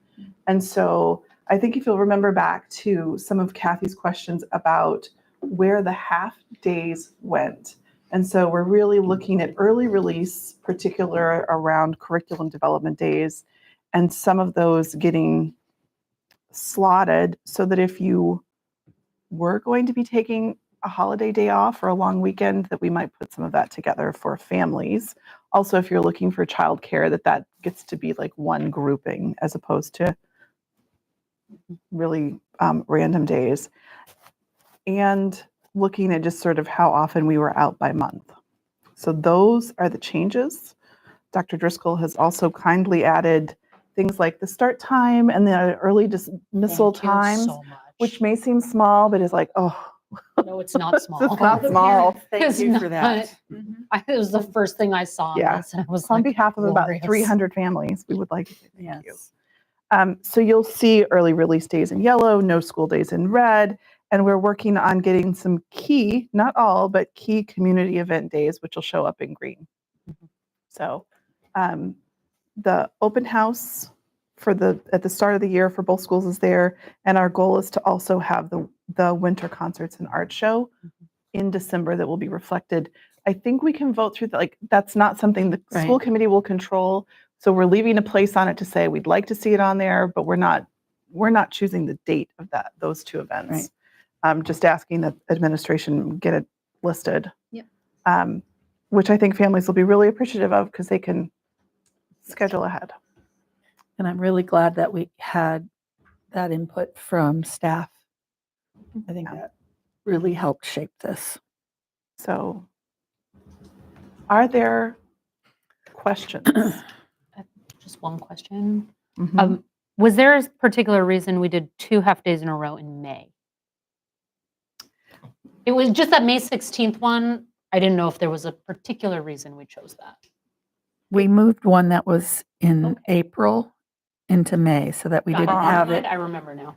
And so I think if you'll remember back to some of Kathy's questions about where the half days went. And so we're really looking at early release, particular around curriculum development days, and some of those getting slotted so that if you were going to be taking a holiday day off or a long weekend, that we might put some of that together for families. Also, if you're looking for childcare, that gets to be like one grouping as opposed to really random days. And looking at just sort of how often we were out by month. So those are the changes. Dr. Driscoll has also kindly added things like the start time and the early dismissal Thank you times, so much. which may seem small, but is like, oh, No, it's not small. it's not small. Thank It's you for that. It was the first thing I saw. on Yeah. this, and I was On like, behalf of about glorious. 300 families, we would like to say thank you. Yes. So you'll see early release days in yellow, no school days in red, and we're working on getting some key, not all, but key community event days, which will show up in green. So the open house at the start of the year for both schools is there, and our goal is to also have the winter concerts and art show in December that will be reflected. I think we can vote through that's not something the school committee will control. So we're leaving a place on it to say we'd like to see it on there, but we're not choosing the date of those two events. I'm just asking that administration get it listed. Yep. Which I think families will be really appreciative of because they can schedule ahead. And I'm really glad that we had that input from staff. I think that really helped shape this. So are there questions? Just one question. Mhm. Was there a particular reason we did 2 half days in a row in May? It was just that May 16th one. I didn't know if there was a particular reason we chose that. We moved one that was in Okay. April into May so that we Got didn't it. have it. I remember now.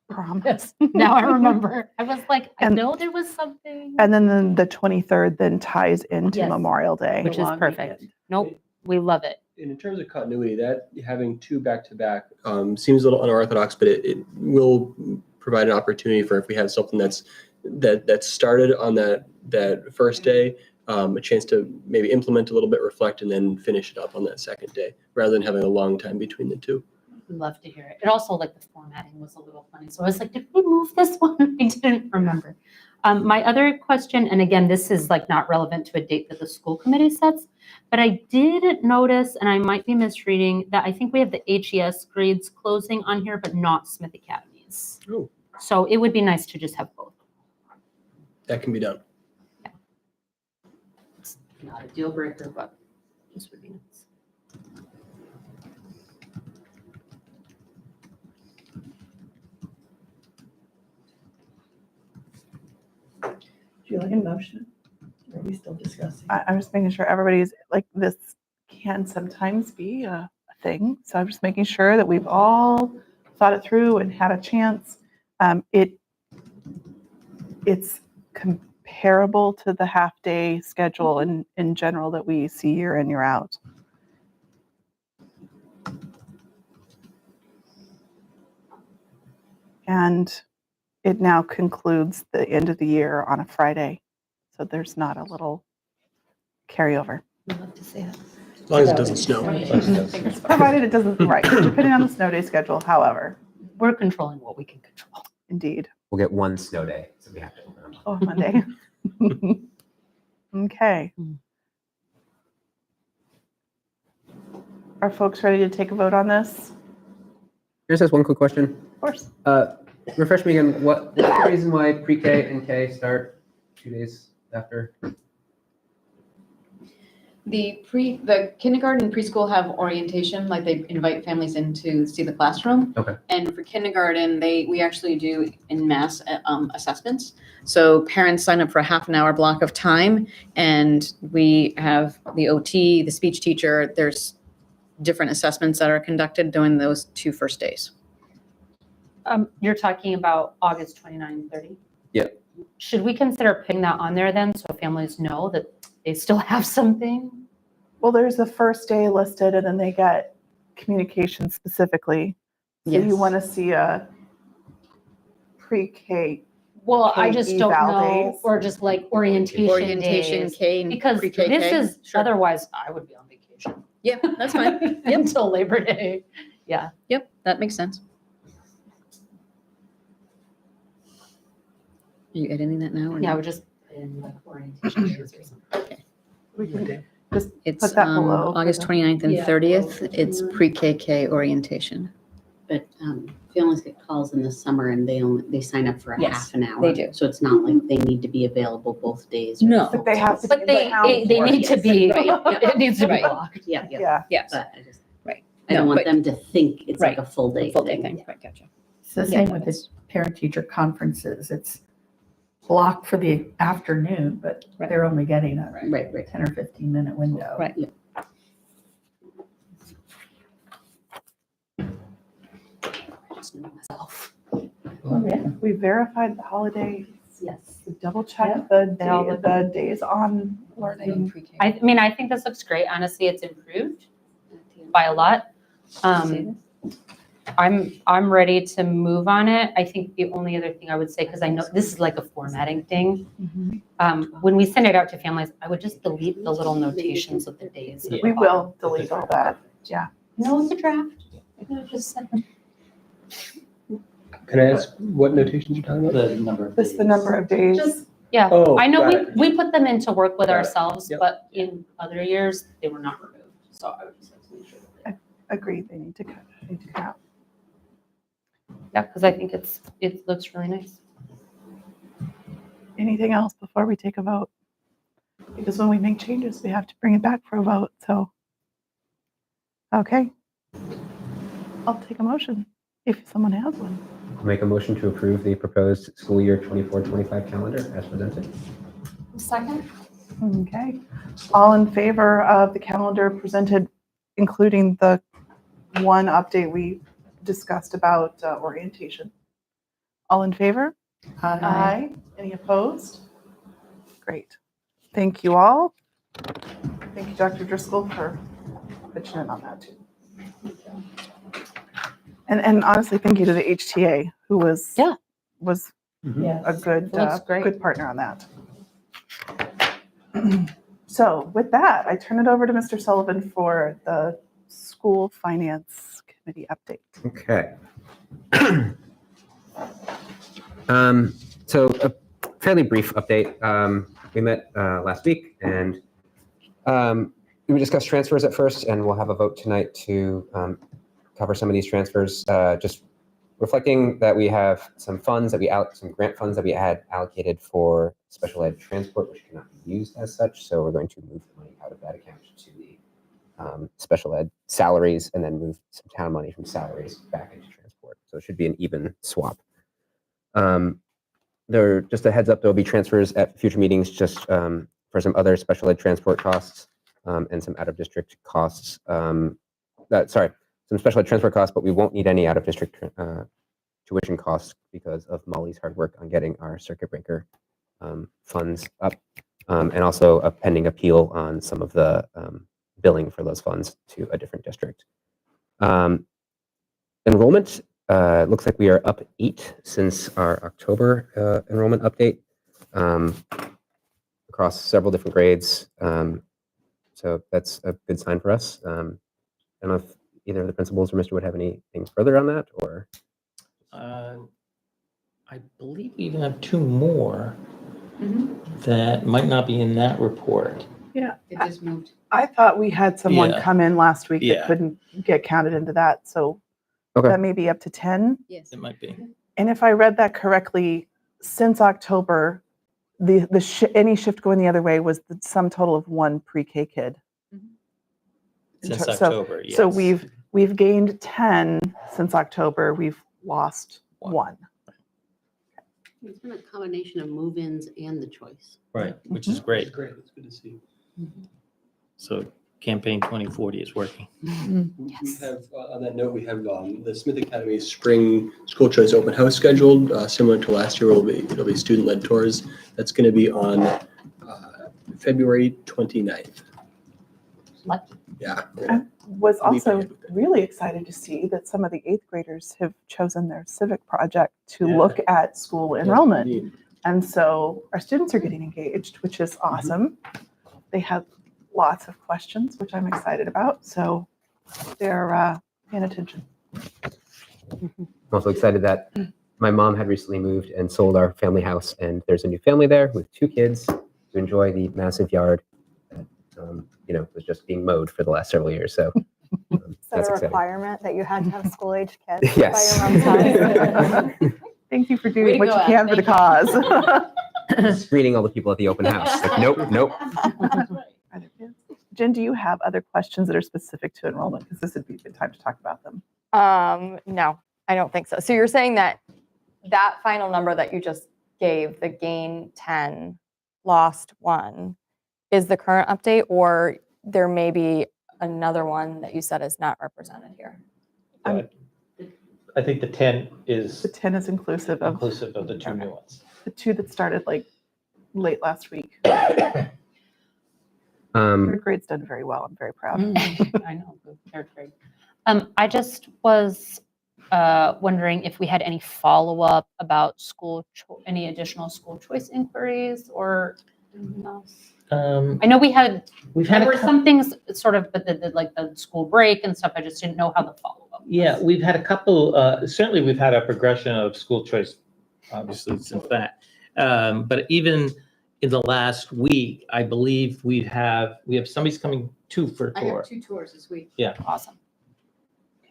Promise. Now I remember. I was like, I And- know there was something. And then the 23rd then ties into Yes. Memorial Day. Which is long perfect. weekend. Nope, we love it. And in terms of continuity, that having 2 back-to-back seems a little unorthodox, but it will provide an opportunity for if we have something that started on that first day, a chance to maybe implement a little bit, reflect, and then finish it up on that second day, rather than having a long time between the two. We love to hear it. It also, like, the formatting was a little funny. So I was like, did we move this one? I didn't remember. My other question, and again, this is like not relevant to a date that the school committee sets, but I did notice, and I might be misreading, that I think we have the HES grades closing on here, but not Smith Academies. Oh. So it would be nice to just have both. That can be done. It's not a deal breaker, but this would be nice. Do you like a motion? Or are we still discussing? I'm just making sure everybody's like, this can sometimes be a thing. So I'm just making sure that we've all thought it through and had a chance. It's comparable to the half-day schedule in general that we see year in, year out. And it now concludes the end of the year on a Friday. So there's not a little carryover. We'd love to see that. As long as it doesn't snow. Provided it doesn't, right, depending on the snow day schedule, however, We're controlling what we can control. indeed. We'll get one snow day, so we have to open them. Oh, Monday. Okay. Are folks ready to take a vote on this? Here's just one quick question. Of course. Refresh me again. What's the reason why pre-K and K start 2 days after? The kindergarten and preschool have orientation, like they invite families in to see the classroom. Okay. And for kindergarten, we actually do in mass assessments. So parents sign up for a half an hour block of time, and we have the OT, the speech teacher. There's different assessments that are conducted during those 2 first days. You're talking about August 29 and 30? Yep. Should we consider putting that on there then so families know that they still have something? Well, there's the first day listed and then they get communication specifically. So you want to see a pre-K. Well, I K just don't eval know, days. or just like orientation days. K and Because pre-K. this is, Sure. otherwise I would be on vacation. Yeah, that's fine. Until Labor Day. Yeah. Yep, that makes sense. Are you editing that now? Or Yeah, I no? would just put in like orientation days or something. We can just It's put that below for August the- 29th and Yeah. 30th. It's pre-KK orientation. But families get calls in the summer and they sign up for a Yes, half an hour. they do. So it's not like they need to be available both days. or No. But they have to. But be they in town they for it. need to be, Right, yeah. it needs to be Right. blocked. Yeah, yeah. Yeah. Yes, But I just, Right. I don't No, want but- them to think it's like Right. a full day full day thing. thing. Right, gotcha. It's the Yeah, same no, with the it's- parent-teacher conferences. It's blocked for the afternoon, but Right. they're only getting a Right. 10 or 15-minute window. Right. just know myself. We verified the holiday, Yes. we double checked the They all day, look- the days on learning. I mean, I think this looks great. Honestly, it's improved by a lot. I'm ready to move on it. I think the only other thing I would say, because I know this is like a formatting thing. When we send it out to families, I would just delete the little notations of the days. We will delete all that. No, it's a draft. I'm gonna just send them. Can I ask what notations you're talking about? The number of This is the number of days. Just, yeah, Oh, I know got we, it. we put them into work with Got it. ourselves, Yep. but in other years, they were not removed. So I would just like to make sure that Agreed, they need to cut, out. yeah, because I think it looks really nice. Anything else before we take a vote? Because when we make changes, we have to bring it back for a vote, so. Okay. I'll take a motion if someone has one. I'll make a motion to approve the proposed school year 24-25 calendar as presented. Second? Okay. All in favor of the calendar presented, including the one update we discussed about orientation? All in favor? Aye. Any opposed? Great. Thank you all. Thank you, Dr. Driscoll, for pitching in on that too. And honestly, thank you to the HTA who was Yeah. a good It looks great. good partner on that. So with that, I turn it over to Mr. Sullivan for the school finance committee update. Okay. So a fairly brief update. We met last week and we discussed transfers at first, and we'll have a vote tonight to cover some of these transfers. Just reflecting that we have some funds that some grant funds that we had allocated for special ed transport, which cannot be used as such. So we're going to move the money out of that account to the special ed salaries, and then move some town money from salaries back into transport. So it should be an even swap. Just a heads up, there'll be transfers at future meetings just for some other special ed transport costs and some out of district costs. Some special ed transfer costs, but we won't need any out of district tuition costs because of Molly's hard work on getting our circuit breaker funds up, and also a pending appeal on some of the billing for those funds to a different district. Enrollment looks like we are up 8 since our October enrollment update across several different grades. So that's a good sign for us. I don't know if either of the principals or Mr. would have anything further on that, or I believe we even have 2 more Mm-hmm. that might not be in that report. Yeah. It just moved. I thought we had someone Yeah. come in last week that Yeah. couldn't get counted into that. So Okay. that may be up to 10. Yes. It might be. And if I read that correctly, since October, any shift going the other way was the sum total of 1 pre-K kid. Since So- October, yes. So we've gained 10 since October. We've lost 1. It's been a combination of move-ins and the choice. Right, which is great. Great, it's good to see. So campaign 2040 is working. We have, on that note, we have the Smith Academy Spring School Choice Open House scheduled, similar to last year. It'll be student-led tours. That's going to be on February 29th. Lucky. Yeah. I was We'll be also ahead with that. really excited to see that some of the 8th graders have chosen their civic project to Yeah. look at school enrollment. Indeed. And so our students are getting engaged, which is awesome. They have lots of questions, which I'm excited about. So they're paying attention. I'm also excited that my mom had recently moved and sold our family house, and there's a new family there with 2 kids to enjoy the massive yard that was just being mowed for the last several years. So Is that that's a exciting. requirement that you had to have school-age kids? Yes. By your mom's house? Thank you for Way doing to what go, you Al. can for the cause. Screening all the people at the open house. Like, nope. Are there kids? Jen, do you have other questions that are specific to enrollment? Because this would be a good time to talk about them. No, I don't think so. So you're saying that final number that you just gave, the gain 10, lost 1, is the current update, or there may be another one that you said is not represented here? I think the 10 The is 10 is inclusive of inclusive of the two new ones. the 2 that started like late last week. Third grade's done very well. I'm very proud. I know, they're great. I just was wondering if we had any follow-up about any additional school choice inquiries or anything else. I know We've had there a were couple. some things sort of, but like the school break and stuff, I just didn't know how the follow-up was. Yeah, we've had a couple, certainly we've had a progression of school choice, obviously, since that. But even in the last week, I believe we have somebody's coming for a I tour. have 2 tours this week. Awesome.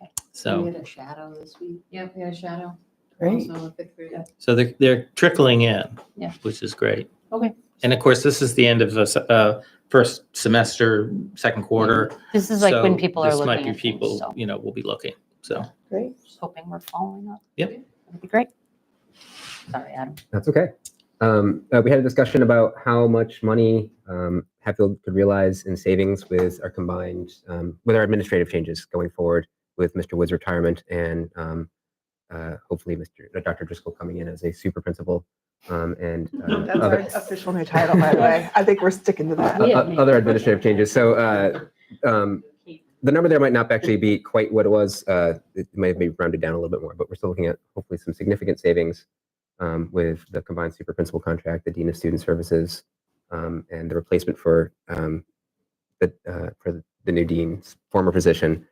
We So, had a shadow this week. Yep, we had a shadow. Great. Also a 5th grader. so they're trickling in, Yeah. which is great. Okay. And of course, this is the end of the first semester, second quarter. This is like when so people are this might looking be at things, people, so will be looking, so. Great. just hoping we're following up. Yep. That'd be great. Sorry, Adam. That's okay. We had a discussion about how much money Hatfield could realize in savings with our combined, with our administrative changes going forward with Mr. Wood's retirement and hopefully Dr. Driscoll coming in as a super principal and That's our official new title, by the way. I think we're sticking to that. other administrative changes. So the number there might not actually be quite what it was. It might be rounded down a little bit more, but we're still looking at hopefully some significant savings with the combined super principal contract, the Dean of Student Services, and the replacement for the new dean's former position.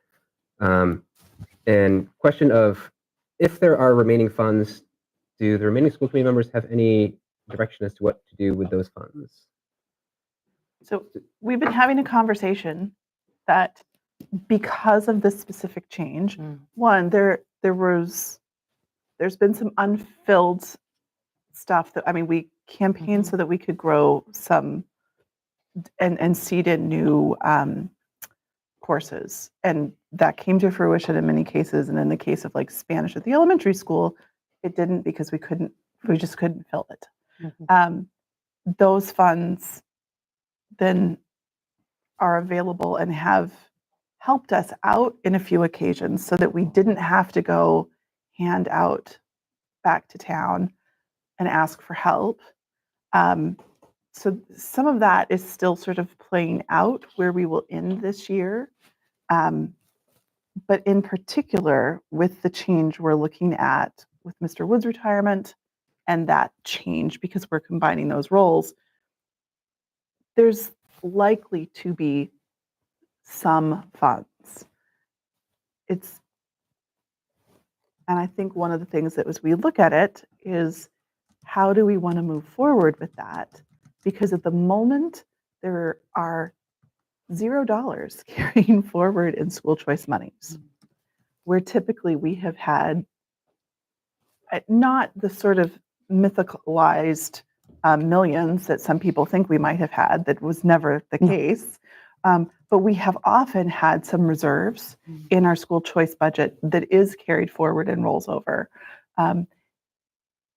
And question of, if there are remaining funds, do the remaining school committee members have any direction as to what to do with those funds? So we've been having a conversation that because of this specific change, one, there's been some unfilled stuff that, I mean, we campaigned so that we could grow some and seed in new courses. And that came to fruition in many cases. And in the case of like Spanish at the elementary school, it didn't because we just couldn't fill it. Those funds then are available and have helped us out in a few occasions so that we didn't have to go hand out back to town and ask for help. So some of that is still sort of playing out where we will end this year. But in particular, with the change we're looking at with Mr. Wood's retirement and that change, because we're combining those roles, there's likely to be some funds. And I think one of the things that as we look at it is, how do we want to move forward with that? Because at the moment, there are $0 carrying forward in school choice monies, where typically we have had not the sort of mythicalized millions that some people think we might have had. That was never the case. But we have often had some reserves in our school choice budget that is carried forward and rolls over.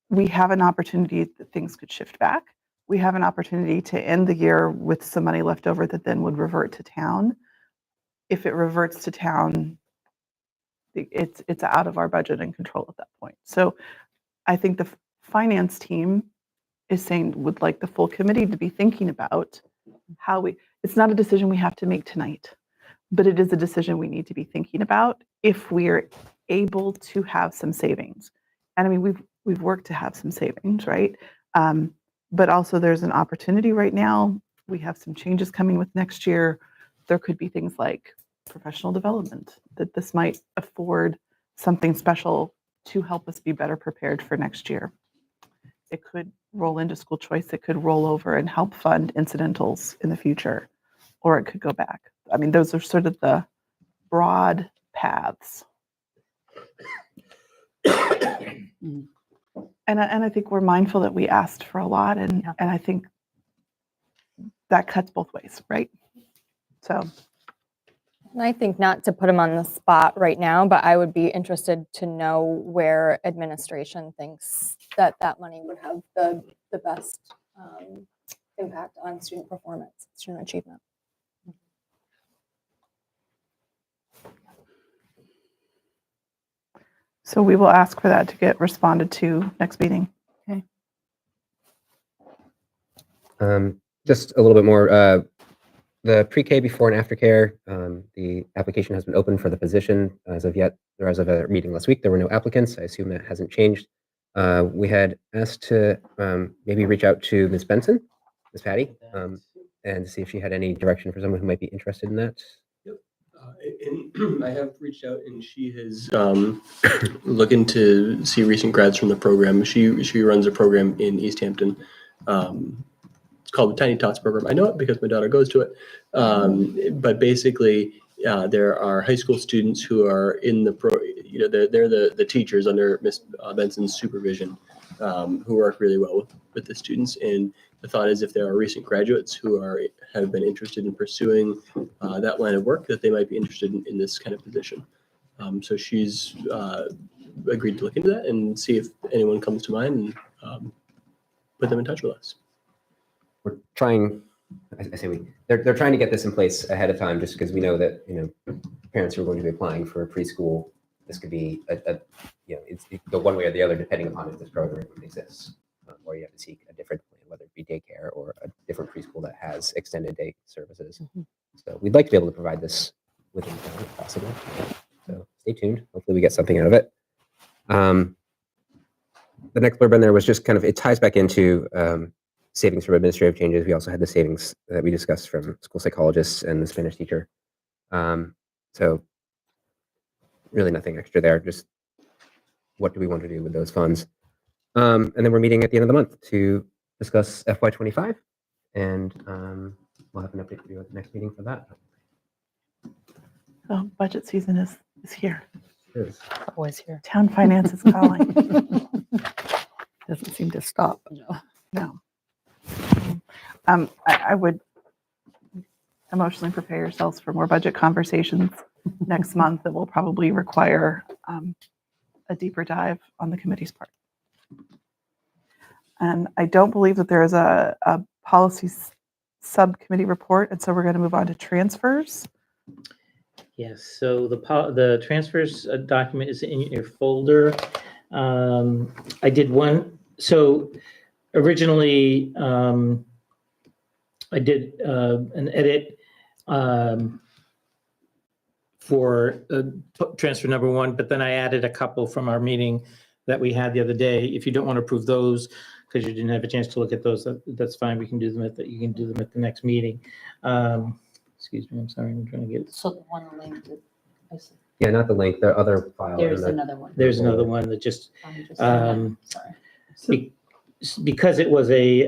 We have an opportunity that things could shift back. We have an opportunity to end the year with some money left over that then would revert to town. If it reverts to town, it's out of our budget and control at that point. So I think the finance team is saying, would like the full committee to be thinking about how it's not a decision we have to make tonight, but it is a decision we need to be thinking about if we're able to have some savings. And I mean, we've worked to have some savings, right? But also there's an opportunity right now. We have some changes coming with next year. There could be things like professional development, that this might afford something special to help us be better prepared for next year. It could roll into school choice. It could roll over and help fund incidentals in the future, or it could go back. I mean, those are sort of the broad paths. And I think we're mindful that we asked for a lot, and I think that cuts both ways, right? So. And I think, not to put him on the spot right now, but I would be interested to know where administration thinks that money would have the best impact on student performance, student achievement. So we will ask for that to get responded to next meeting. Just a little bit more. The pre-K before and after care, the application has been open for the position as of yet, or as of a meeting last week, there were no applicants. I assume that hasn't changed. We had asked to maybe reach out to Ms. Benson, Ms. Patty, and see if she had any direction for someone who might be interested in that. And I have reached out, and she has looking to see recent grads from the program. She runs a program in East Hampton. It's called the Tiny Tots program. I know it because my daughter goes to it. But basically, there are high school students who are in the they're the teachers under Miss Benson's supervision, who work really well with the students. And the thought is, if there are recent graduates who have been interested in pursuing that line of work, that they might be interested in this kind of position. So she's agreed to look into that and see if anyone comes to mind and put them in touch with us. We're trying, I say we, they're trying to get this in place ahead of time, just because we know that, parents who are going to be applying for a preschool, this could be it's the one way or the other, depending upon if this program exists, or you have to seek a different plan, whether it be daycare or a different preschool that has extended day services. So we'd like to be able to provide this within time if possible. So stay tuned. Hopefully we get something out of it. The next blurb in there was just kind of, it ties back into savings from administrative changes. We also had the savings that we discussed from school psychologists and the Spanish teacher. So really nothing extra there, just what do we want to do with those funds? And then we're meeting at the end of the month to discuss FY25, and we'll have an update for you at the next meeting for that. So budget season is here. Cheers. Always here. Town finance is calling. Doesn't seem to stop. No. I would emotionally prepare yourselves for more budget conversations next month that will probably require a deeper dive on the committee's part. And I don't believe that there is a policy subcommittee report, and so we're going to move on to transfers. Yes, so the transfers document is in your folder. I did one, so originally I did an edit for transfer number 1, but then I added a couple from our meeting that we had the other day. If you don't want to approve those because you didn't have a chance to look at those, that's fine. We can do them at the next meeting. Excuse me, I'm sorry, I'm trying to get. So the one linked, I see. Yeah, not the link, the other file. There's and the- another one. There's another one that just, Sorry. because it was a,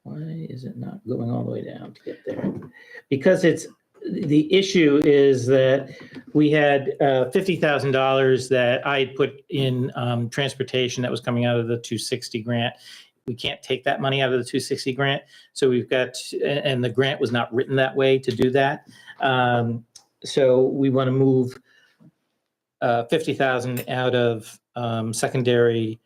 why is it not going all the way down to get there? Because the issue is that we had $50,000 that I had put in transportation that was coming out of the 260 grant. We can't take that money out of the 260 grant. So we've got, and the grant was not written that way to do that. So we want to move 50,000 out of secondary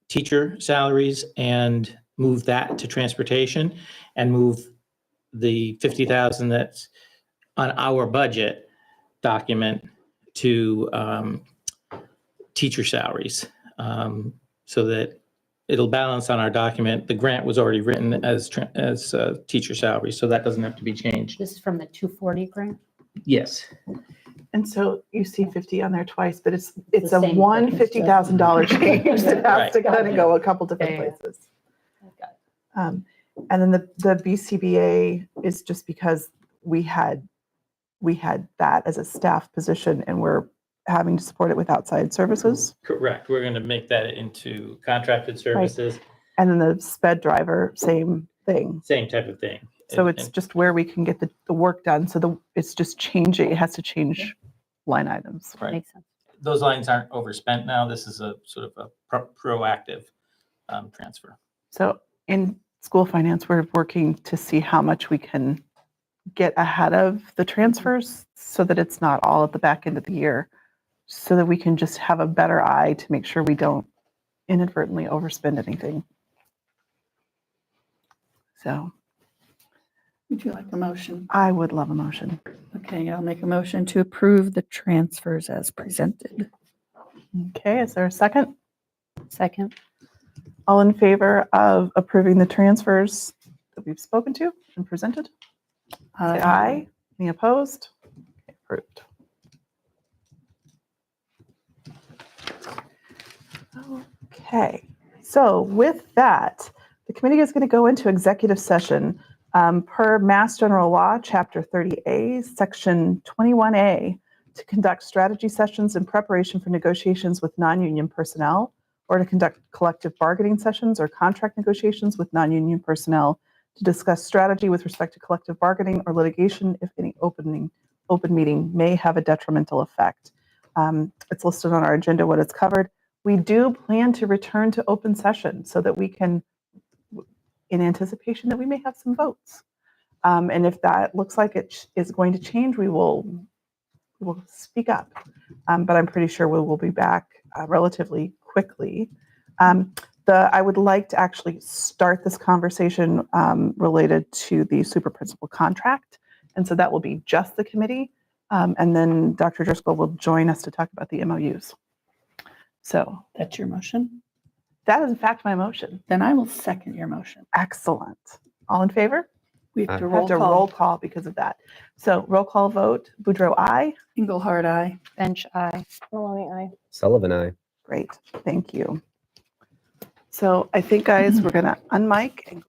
teacher salaries and move that to transportation, and move the 50,000 that's on our budget document to teacher salaries, so that it'll balance on our document. The grant was already written as teacher salaries, so that doesn't have to be changed. This is from the 240 grant? Yes. And so you see 50 on there twice, but it's the a same one thing, it's just- $50,000 change that has Right. to kind of go a couple different Yeah, yeah. places. Got it. And then the BCBA is just because we had that as a staff position and we're having to support it with outside services. Correct. We're going to make that into contracted services, And then the sped driver, same thing. same type of thing. So And- it's just wwhere we can get the work done. So it's just changing, it has to change line items. Right. Makes sense. Those lines aren't overspent now. This is a sort of a proactive transfer. So in school finance, we're working to see how much we can get ahead of the transfers so that it's not all at the back end of the year, so that we can just have a better eye to make sure we don't inadvertently overspend anything. So Would you like a motion? I would love a motion. Okay, I'll make a motion to approve the transfers as presented. Okay, is there a second? Second. All in favor of approving the transfers that we've spoken to and presented? Say aye. Any opposed? Okay, approved. Okay, so with that, the committee is going to go into executive session per Mass General Law, Chapter 30A, Section 21A, to conduct strategy sessions in preparation for negotiations with non-union personnel, or to conduct collective bargaining sessions or contract negotiations with non-union personnel, to discuss strategy with respect to collective bargaining or litigation if any open meeting may have a detrimental effect. It's listed on our agenda what it's covered. We do plan to return to open session so that we can, in anticipation that we may have some votes. And if that looks like it is going to change, we will speak up. But I'm pretty sure we will be back relatively quickly. I would like to actually start this conversation related to the super principal contract. And so that will be just the committee. And then Dr. Driscoll will join us to talk about the MOUs. So That's your motion? that is in fact my motion. Then I will second your motion. Excellent. All in favor? We have to I have roll to roll call. call because of that. So roll call vote. Boudreaux, aye. Engelhardt, aye. Bench I. Maloney, I. Sullivan, I. Great. Thank you. So I think, guys, we're going to unmic and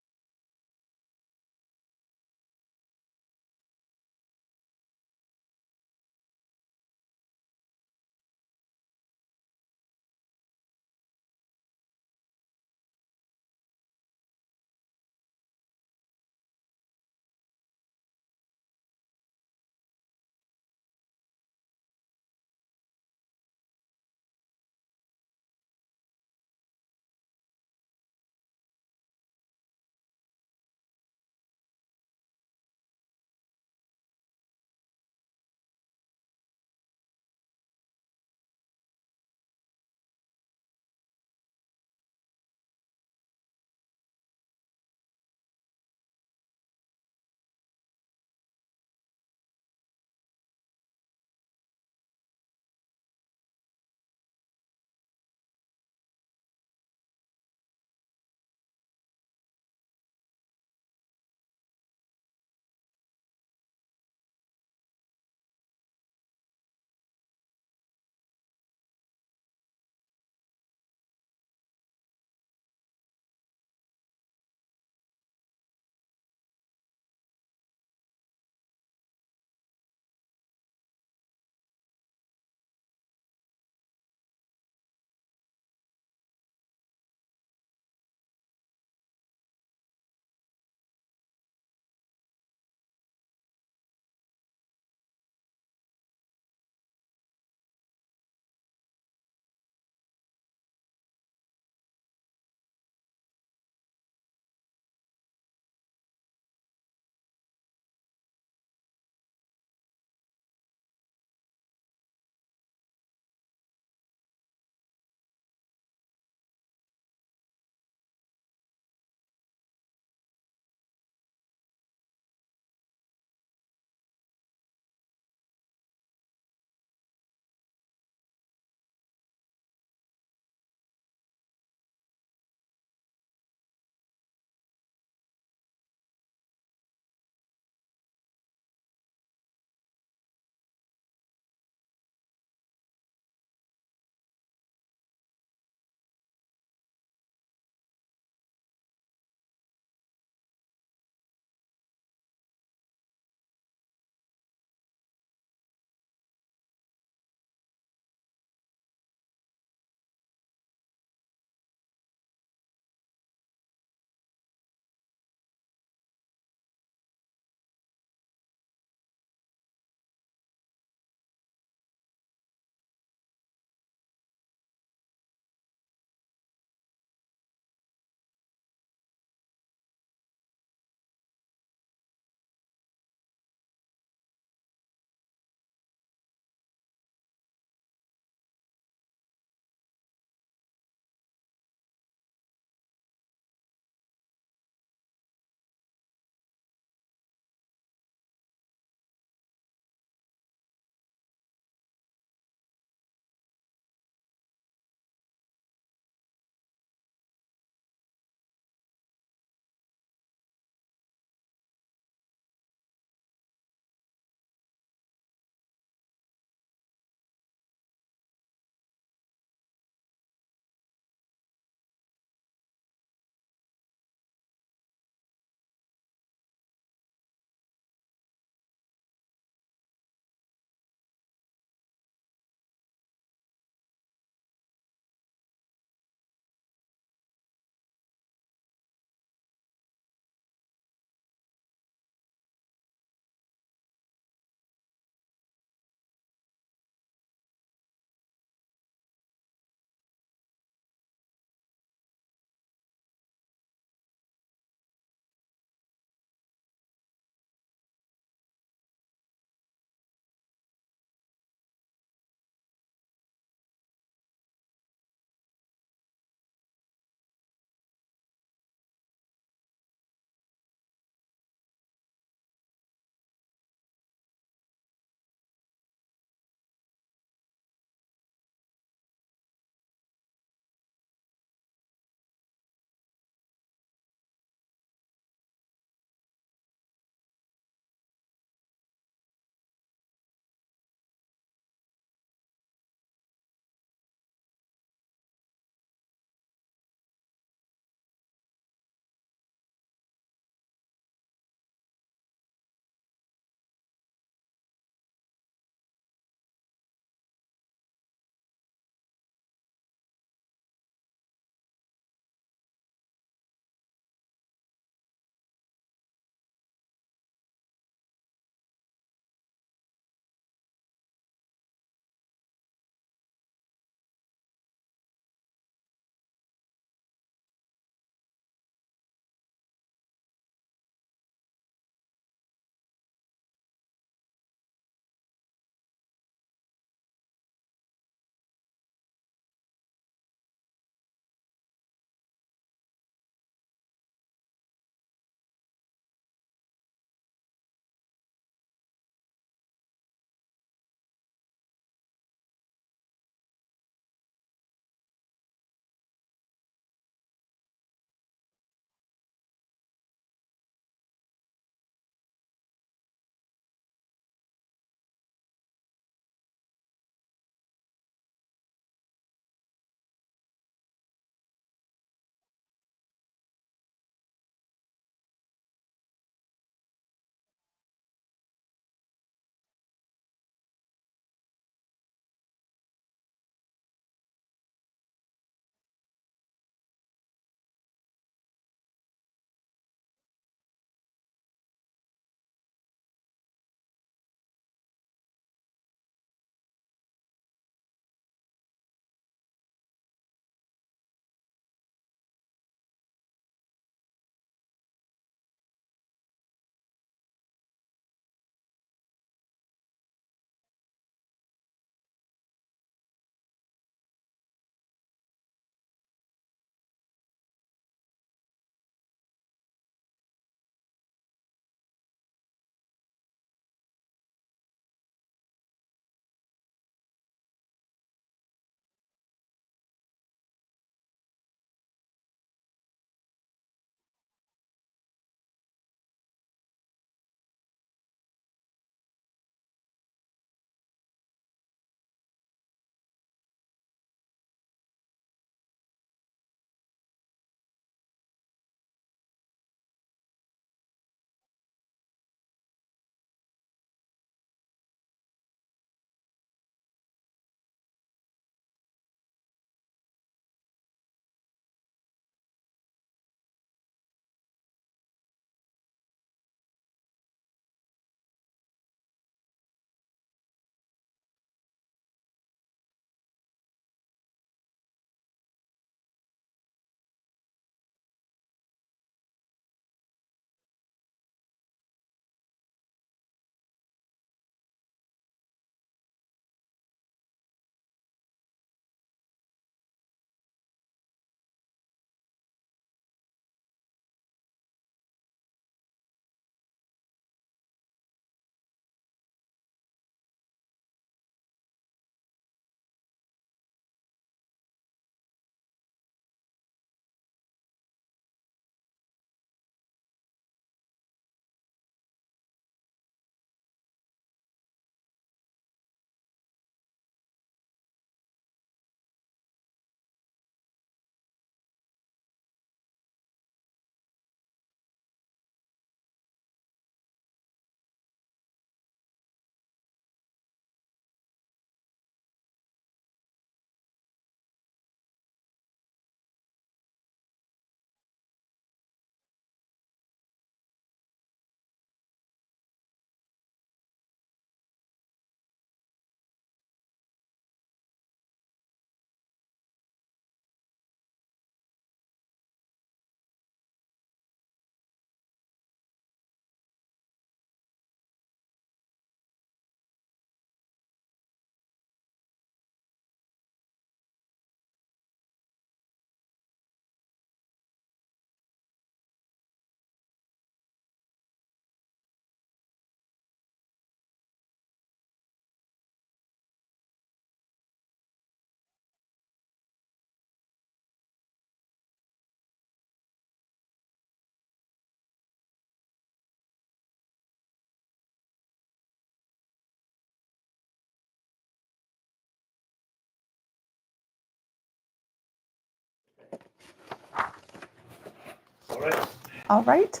right. All right.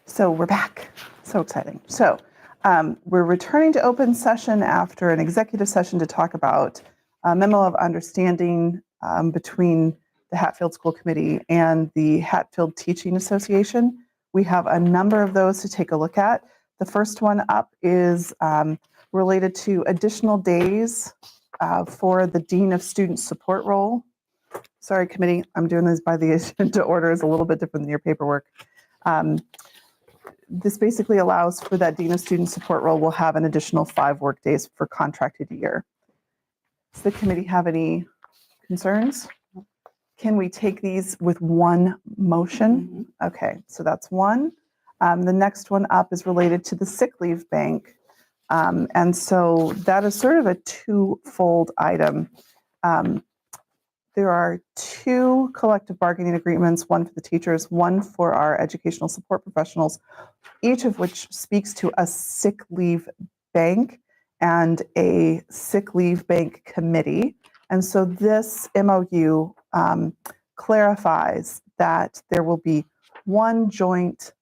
So we're back. So exciting. So we're returning to open session after an executive session to talk about a memo of understanding between the Hatfield School Committee and the Hatfield Teaching Association. We have a number of those to take a look at. The first one up is related to additional days for the Dean of Student Support role. Sorry, committee, I'm doing this by the agenda order. It's a little bit different than your paperwork. This basically allows for that Dean of Student Support role will have an additional 5 work days for contracted year. Does the committee have any concerns? Can we take these with one motion? Okay, so that's one. The next one up is related to the sick leave bank. And so that is sort of a twofold item. There are 2 collective bargaining agreements, one for the teachers, one for our educational support professionals, each of which speaks to a sick leave bank and a sick leave bank committee. And so this MOU clarifies that there will be one joint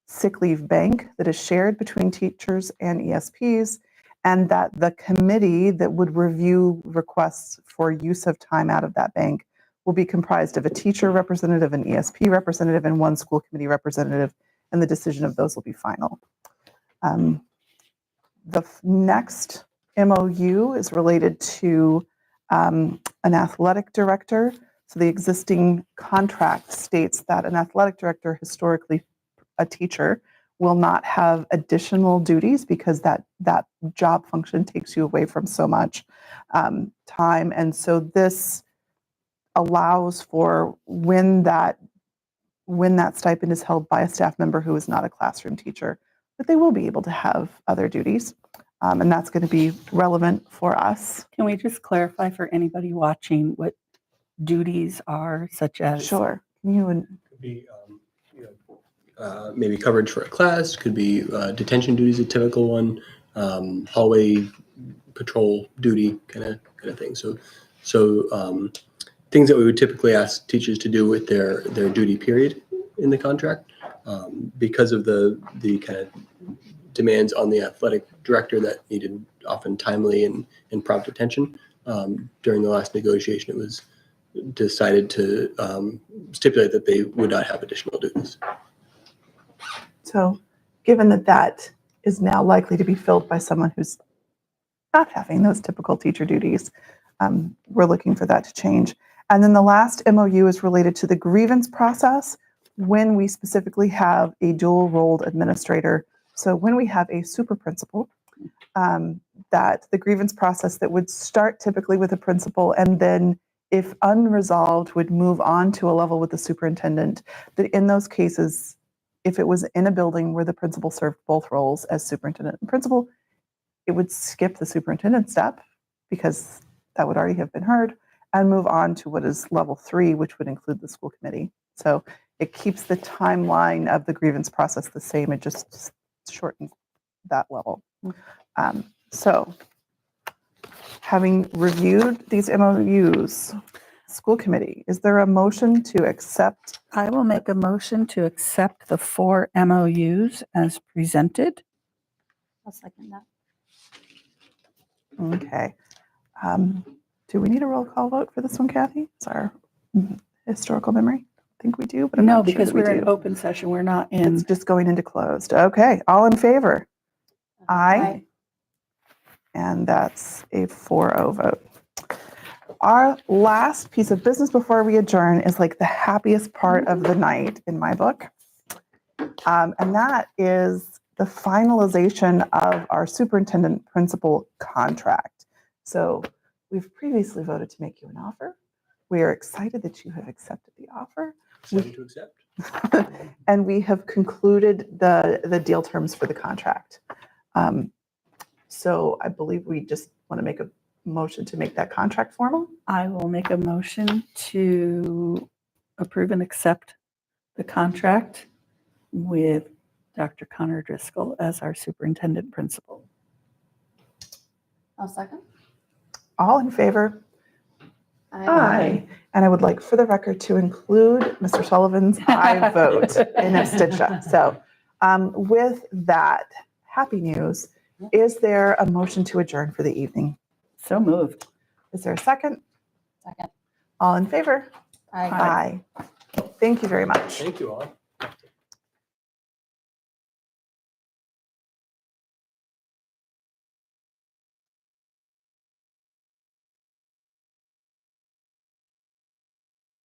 sick leave bank that is shared between teachers and ESPs, and that the committee that would review requests for use of time out of that bank will be comprised of a teacher representative, an ESP representative, and one school committee representative, and the decision of those will be final. The next MOU is related to an athletic director. So the existing contract states that an athletic director, historically a teacher, will not have additional duties because that job function takes you away from so much time. And so this allows for when that stipend is held by a staff member who is not a classroom teacher, that they will be able to have other duties. And that's going to be relevant for us. Can we just clarify for anybody watching what duties are, such as? Sure. You and Could be maybe coverage for a class, could be detention duties, a typical one, hallway patrol duty kind of thing. So things that we would typically ask teachers to do with their duty period in the contract, because of the kind of demands on the athletic director that needed often timely and prompt attention. During the last negotiation, it was decided to stipulate that they would not have additional duties. so given that is now likely to be filled by someone who's not having those typical teacher duties, we're looking for that to change. And then the last MOU is related to the grievance process when we specifically have a dual-rolled administrator. So when we have a super principal, that the grievance process that would start typically with a principal and then, if unresolved, would move on to a level with the superintendent, that in those cases, if it was in a building where the principal served both roles as superintendent and principal, it would skip the superintendent step because that would already have been heard and move on to what is level 3, which would include the school committee. So it keeps the timeline of the grievance process the same. It just shortens that level. So having reviewed these MOUs, school committee, is there a motion to accept? I will make a motion to accept the 4 MOUs as presented. I'll second that. Okay. Do we need a roll call vote for this one, Kathy? It's our historical memory. I think we do, but I'm No, not sure because that we we're in do. open session. We're not It's in. just going into closed. Okay, all in favor? Aye. And that's a 4-0 vote. Our last piece of business before we adjourn is like the happiest part of the night in my book. And that is the finalization of our superintendent principal contract. So we've previously voted to make you an offer. We are excited that you have accepted the offer. Excited to accept. And we have concluded the deal terms for the contract. So I believe we just want to make a motion to make that contract formal. I will make a motion to approve and accept the contract with Dr. Connor Driscoll as our superintendent principal. I'll second. All in favor? Aye. And I would like for the record to include Mr. Sullivan's aye vote in abstention. So with that, happy news. Is there a motion to adjourn for the evening? So moved. Is there a second? Second. All in favor? Aye. Aye. Thank you very much. Thank you all.